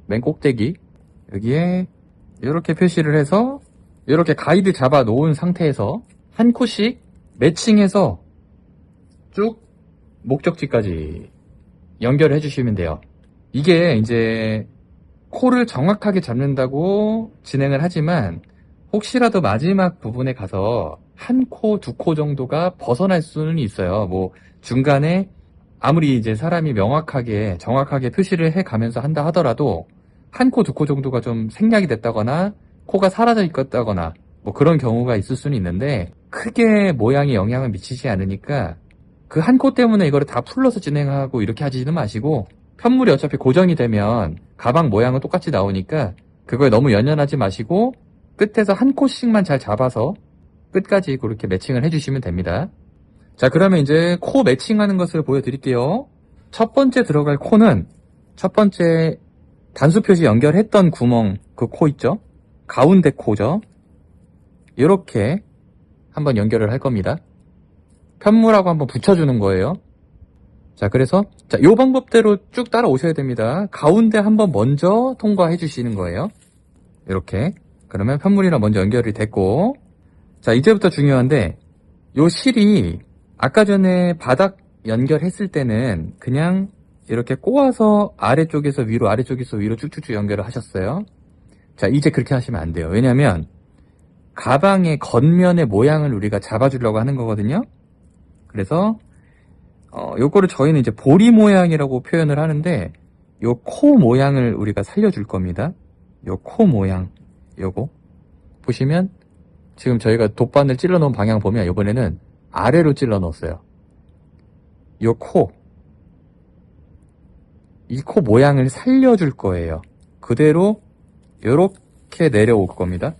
맨 꼭대기 여기에 이렇게 표시를 해서 이렇게 가이드 잡아 놓은 상태에서 한 코씩 매칭해서 쭉 목적지까지 연결해 주시면 돼요. 이게 이제 코를 정확하게 잡는다고 진행을 하지만 혹시라도 마지막 부분에 가서 한 코, 두 코 정도가 벗어날 수는 있어요. 뭐 중간에 아무리 이제 사람이 명확하게 정확하게 표시를 해 가면서 한다 하더라도 한 코, 두 코 정도가 좀 생략이 됐다거나 코가 사라져 있다거나 뭐 그런 경우가 있을 수는 있는데 크게 모양에 영향을 미치지 않으니까 그 한 코 때문에 이거를 다 풀러서 진행하고 이렇게 하지는 마시고 편물이 어차피 고정이 되면 가방 모양은 똑같이 나오니까 그거에 너무 연연하지 마시고 끝에서 한 코씩만 잘 잡아서 끝까지 그렇게 매칭을 해주시면 됩니다. 자, 그러면 이제 코 매칭하는 것을 보여드릴게요. 첫 번째 들어갈 코는 첫 번째 단수 표시 연결했던 구멍 그 코 있죠? 가운데 코죠. 이렇게 한번 연결을 할 겁니다. 편물하고 한번 붙여주는 거예요. 자, 그래서 자, 요 방법대로 쭉 따라오셔야 됩니다. 가운데 한번 먼저 통과해 주시는 거예요. 이렇게. 그러면 편물이랑 먼저 연결이 됐고, 자, 이제부터 중요한데 요 실이 아까 전에 바닥 연결했을 때는 그냥 이렇게 꼬아서 아래쪽에서 위로 아래쪽에서 위로 쭉쭉쭉 연결을 하셨어요. 자, 이제 그렇게 하시면 안 돼요. 왜냐면 가방의 겉면의 모양을 우리가 잡아주려고 하는 거거든요. 그래서 요거를 저희는 이제 보리 모양이라고 표현을 하는데 요 코 모양을 우리가 살려줄 겁니다. 요 코 모양 요거 보시면 지금 저희가 돗바늘 찔러 놓은 방향 보면 이번에는 아래로 찔러 넣었어요. 요 코, 이 코 모양을 살려줄 거예요. 그대로 요렇게 내려올 겁니다.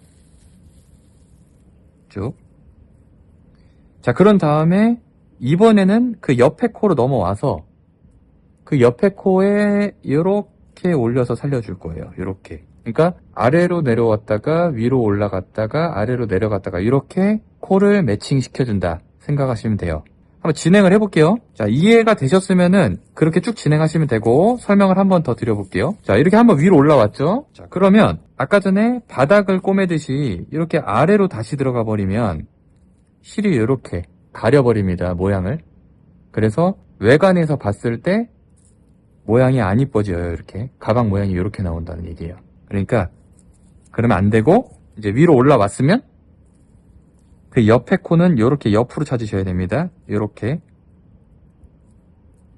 쭉. 자, 그런 다음에 이번에는 그 옆에 코로 넘어와서 그 옆에 코에 이렇게 올려서 살려줄 거예요. 이렇게. 그러니까 아래로 내려왔다가 위로 올라갔다가 아래로 내려갔다가 이렇게 코를 매칭시켜준다 생각하시면 돼요. 한번 진행을 해볼게요. 자, 이해가 되셨으면은 그렇게 쭉 진행하시면 되고 설명을 한번 더 드려볼게요. 자, 이렇게 한번 위로 올라왔죠. 자, 그러면 아까 전에 바닥을 꼬매듯이 이렇게 아래로 다시 들어가 버리면 실이 이렇게 가려버립니다. 모양을. 그래서 외관에서 봤을 때 모양이 안 이뻐져요. 이렇게 가방 모양이 이렇게 나온다는 얘기예요. 그러니까 그러면 안 되고 이제 위로 올라왔으면 그 옆에 코는 이렇게 옆으로 찾으셔야 됩니다. 이렇게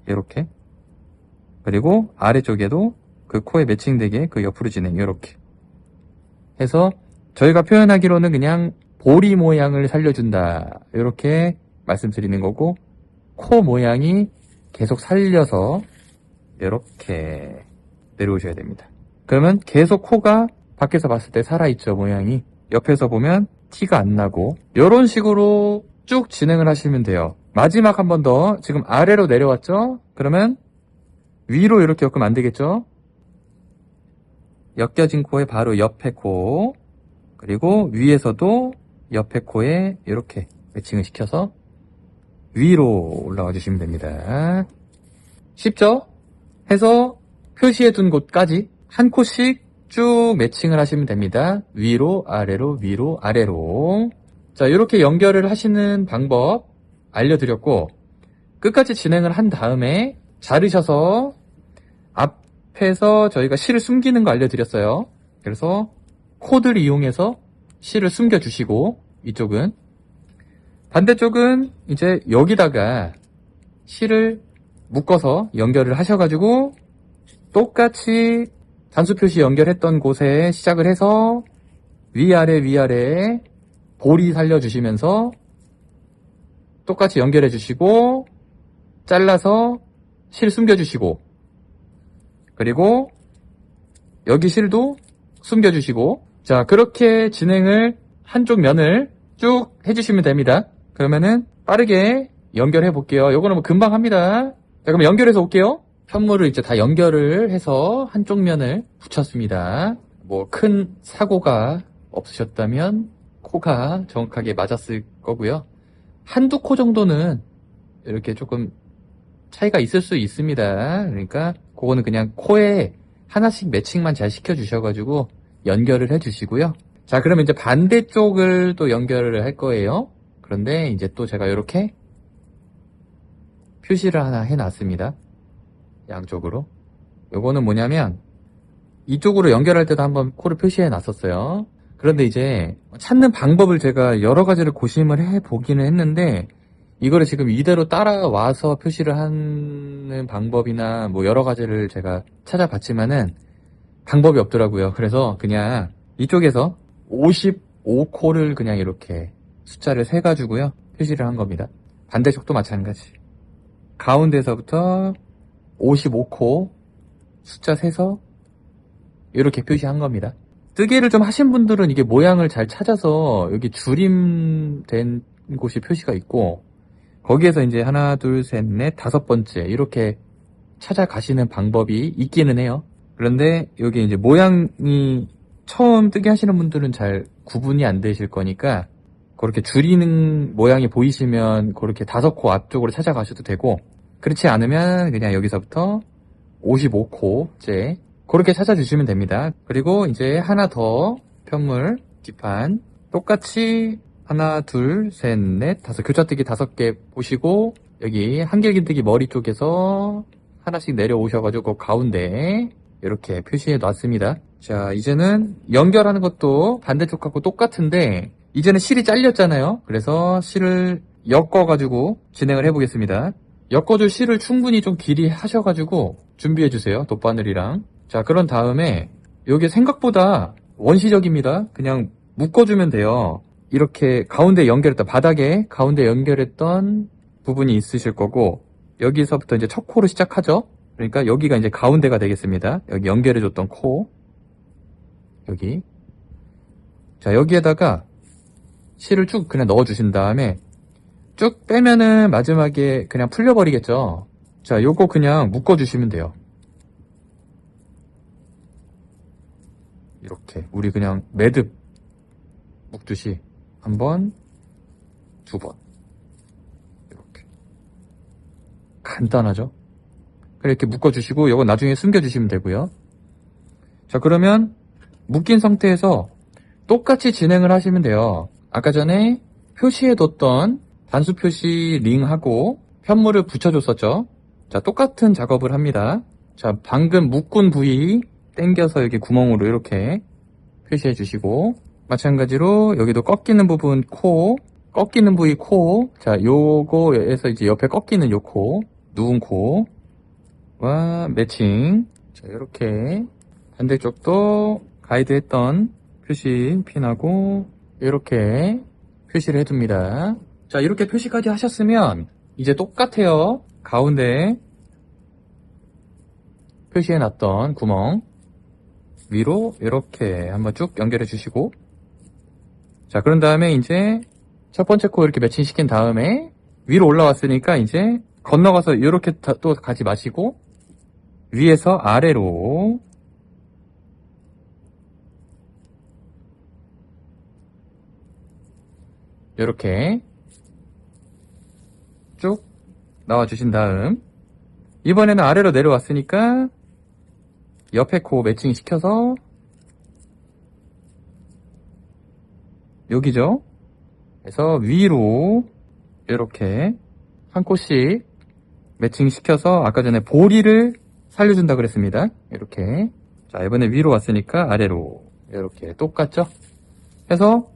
이렇게 그리고 아래쪽에도 그 코에 매칭되게 그 옆으로 진행 이렇게 해서 저희가 표현하기로는 그냥 보리 모양을 살려준다 이렇게 말씀드리는 거고 코 모양이 계속 살려서 이렇게 내려오셔야 됩니다. 그러면 계속 코가 밖에서 봤을 때 살아있죠. 모양이 옆에서 보면 티가 안 나고 이런 식으로 쭉 진행을 하시면 돼요. 마지막 한 번 더. 지금 아래로 내려왔죠. 그러면 위로 이렇게 엮으면 안 되겠죠. 엮여진 코에 바로 옆에 코 그리고 위에서도 옆에 코에 이렇게 매칭을 시켜서 위로 올라와 주시면 됩니다. 쉽죠? 해서 표시해 둔 곳까지 한 코씩 쭉 매칭을 하시면 됩니다. 위로 아래로 위로 아래로. 자, 이렇게 연결을 하시는 방법 알려드렸고 끝까지 진행을 한 다음에 자르셔서 앞에서 저희가 실을 숨기는 거 알려드렸어요. 그래서 코드를 이용해서 실을 숨겨주시고 이쪽은 반대쪽은 이제 여기다가 실을 묶어서 연결을 하셔가지고 똑같이 단수 표시 연결했던 곳에 시작을 해서 위아래 볼이 살려주시면서 똑같이 연결해 주시고 잘라서 실 숨겨주시고 그리고 여기 실도 숨겨주시고 자 그렇게 진행을 한쪽 면을 쭉 해주시면 됩니다. 그러면은 빠르게 연결해 볼게요. 요거는 뭐 금방 합니다. 자 그럼 연결해서 올게요. 편물을 이제 다 연결을 해서 한쪽 면을 붙였습니다. 뭐 큰 사고가 없으셨다면 코가 정확하게 맞았을 거고요. 한두 코 정도는 이렇게 조금 차이가 있을 수 있습니다. 그러니까 그거는 그냥 코에 하나씩 매칭만 잘 시켜주셔가지고 연결을 해주시고요. 자 그러면 이제 반대쪽을 또 연결을 할 거예요. 그런데 이제 또 제가 이렇게 표시를 하나 해놨습니다. 양쪽으로 요거는 뭐냐면 이쪽으로 연결할 때도 한번 코를 표시해 놨었어요. 그런데 이제 찾는 방법을 제가 여러 가지를 고심을 해 보기는 했는데 이거를 지금 이대로 따라와서 표시를 하는 방법이나 뭐 여러 가지를 제가 찾아봤지만은 방법이 없더라고요. 그래서 그냥 이쪽에서 55코를 그냥 이렇게 숫자를 세가지고요. 표시를 한 겁니다. 반대쪽도 마찬가지. 가운데서부터 55코 숫자 세서 이렇게 표시한 겁니다. 뜨개를 좀 하신 분들은 이게 모양을 잘 찾아서 여기 줄임된 곳이 표시가 있고 거기에서 이제 하나, 둘, 셋, 넷, 다섯 번째 이렇게 찾아가시는 방법이 있기는 해요. 그런데 여기 이제 모양이 처음 뜨개 하시는 분들은 잘 구분이 안 되실 거니까 그렇게 줄이는 모양이 보이시면 그렇게 다섯 코 앞쪽으로 찾아가셔도 되고 그렇지 않으면 그냥 여기서부터 55코째 그렇게 찾아주시면 됩니다. 그리고 이제 하나 더 편물 뒷판 똑같이 하나, 둘, 셋, 넷, 다섯 교차뜨기 5개 보시고 여기 한길긴뜨기 머리 쪽에서 하나씩 내려오셔가지고 가운데 이렇게 표시해 놨습니다. 자, 이제는 연결하는 것도 반대쪽하고 똑같은데 이제는 실이 잘렸잖아요. 그래서 실을 엮어가지고 진행을 해보겠습니다. 엮어줄 실을 충분히 좀 길이 하셔가지고 준비해주세요. 돗바늘이랑. 자, 그런 다음에 이게 생각보다 원시적입니다. 그냥 묶어주면 돼요. 이렇게 가운데 연결했던 바닥에 가운데 연결했던 부분이 있으실 거고 여기서부터 이제 첫 코로 시작하죠. 그러니까 여기가 이제 가운데가 되겠습니다. 여기 연결해줬던 코 여기. 자, 여기에다가 실을 쭉 그냥 넣어주신 다음에 쭉 빼면은 마지막에 그냥 풀려버리겠죠. 자, 요거 그냥 묶어주시면 돼요. 이렇게 우리 그냥 매듭 묶듯이 한 번, 두 번 이렇게 간단하죠? 이렇게 묶어주시고 이거 나중에 숨겨주시면 되고요. 자, 그러면 묶인 상태에서 똑같이 진행을 하시면 돼요. 아까 전에 표시해뒀던 단수 표시 링하고 편물을 붙여줬었죠. 자, 똑같은 작업을 합니다. 자, 방금 묶은 부위 당겨서 여기 구멍으로 이렇게 표시해 주시고 마찬가지로 여기도 꺾이는 부분 코, 꺾이는 부위 코, 자, 요거에서 이제 옆에 꺾이는 요 코, 누운 코와 매칭. 자, 이렇게 반대쪽도 가이드했던 표시 핀하고 이렇게 표시를 해둡니다. 자, 이렇게 표시까지 하셨으면 이제 똑같아요. 가운데 표시해놨던 구멍 위로 이렇게 한번 쭉 연결해 주시고 자, 그런 다음에 이제 첫 번째 코 이렇게 매칭시킨 다음에 위로 올라왔으니까 이제 건너가서 이렇게 또 가지 마시고 위에서 아래로 이렇게 쭉 나와 주신 다음 이번에는 아래로 내려왔으니까 옆에 코 매칭 시켜서 여기죠. 그래서 위로 이렇게 한 코씩 매칭 시켜서 아까 전에 보리를 살려준다 그랬습니다. 이렇게. 자, 이번에 위로 왔으니까 아래로 이렇게 똑같죠. 해서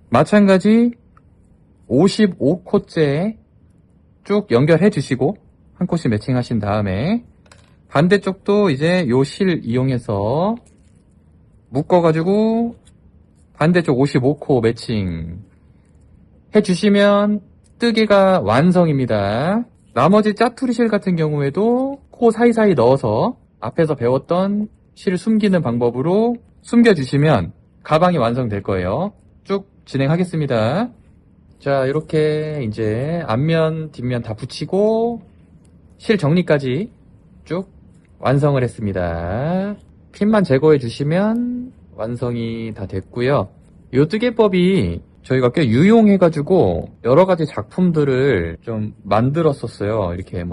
마찬가지 55코째 쭉 연결해 주시고 한 코씩 매칭 하신 다음에 반대쪽도 이제 요 실 이용해서 묶어가지고 반대쪽 55코 매칭 해주시면 뜨개가 완성입니다. 나머지 짜투리 실 같은 경우에도 코 사이사이 넣어서 앞에서 배웠던 실 숨기는 방법으로 숨겨주시면 가방이 완성될 거예요. 쭉 진행하겠습니다. 자, 이렇게 이제 앞면, 뒷면 다 붙이고 실 정리까지 쭉 완성을 했습니다. 핀만 제거해 주시면 완성이 다 됐고요. 이 뜨개법이 저희가 꽤 유용해가지고 여러 가지 작품들을 좀 만들었었어요. 이렇게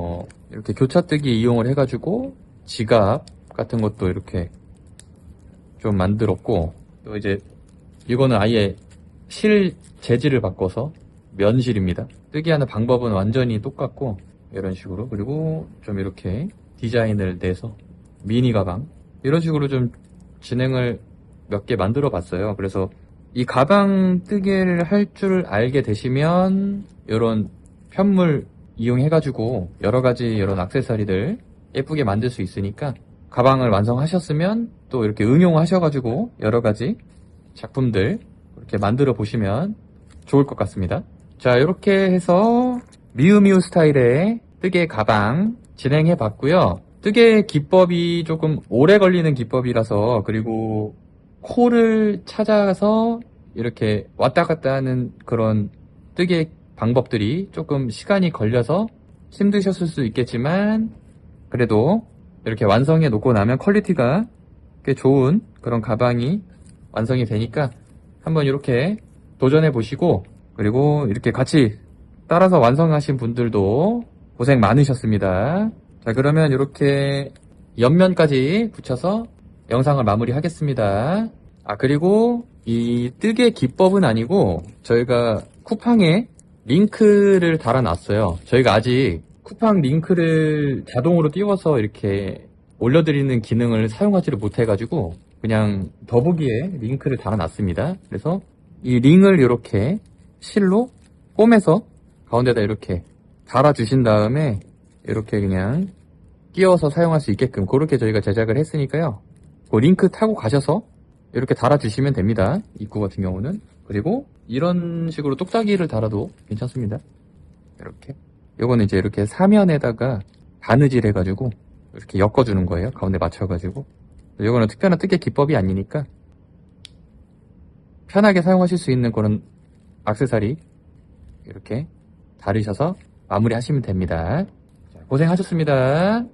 이렇게 교차뜨기 이용을 해가지고 지갑 같은 것도 이렇게 좀 만들었고 또 이제 이거는 아예 실 재질을 바꿔서 면실입니다. 뜨개하는 방법은 완전히 똑같고 이런 식으로 그리고 좀 이렇게 디자인을 내서 미니 가방 이런 식으로 좀 진행을 몇 개 만들어 봤어요. 그래서 이 가방 뜨개를 할 줄 알게 되시면 이런 편물 이용해가지고 여러 가지 이런 액세서리들 예쁘게 만들 수 있으니까 가방을 완성하셨으면 또 이렇게 응용하셔가지고 여러 가지 작품들 이렇게 만들어 보시면 좋을 것 같습니다. 자, 이렇게 해서 미우미우 스타일의 뜨개 가방 진행해 봤고요. 뜨개 기법이 조금 오래 걸리는 기법이라서, 그리고 코를 찾아서 이렇게 왔다 갔다 하는 그런 뜨개 방법들이 조금 시간이 걸려서 힘드셨을 수 있겠지만, 그래도 이렇게 완성해 놓고 나면 퀄리티가 꽤 좋은 그런 가방이 완성이 되니까 한번 이렇게 도전해 보시고, 그리고 이렇게 같이 따라서 완성하신 분들도 고생 많으셨습니다. 자, 그러면 이렇게 옆면까지 붙여서 영상을 마무리하겠습니다. 아, 그리고 이 뜨개 기법은 아니고 저희가 쿠팡에 링크를 달아놨어요. 저희가 아직 쿠팡 링크를 자동으로 띄워서 이렇게 올려드리는 기능을 사용하지를 못해가지고 그냥 더보기에 링크를 달아놨습니다. 그래서 이 링을 이렇게 실로 꿰매서 가운데다 이렇게 달아주신 다음에 이렇게 그냥 끼워서 사용할 수 있게끔 그렇게 저희가 제작을 했으니까요. 그 링크 타고 가셔서 이렇게 달아주시면 됩니다. 입구 같은 경우는. 그리고 이런 식으로 똑딱이를 달아도 괜찮습니다. 이렇게. 요거는 이제 이렇게 사면에다가 바느질 해가지고 이렇게 엮어주는 거예요. 가운데 맞춰가지고. 요거는 특별한 뜨개 기법이 아니니까 편하게 사용하실 수 있는 그런 액세서리 이렇게 다리셔서 마무리 하시면 됩니다. 자, 고생하셨습니다.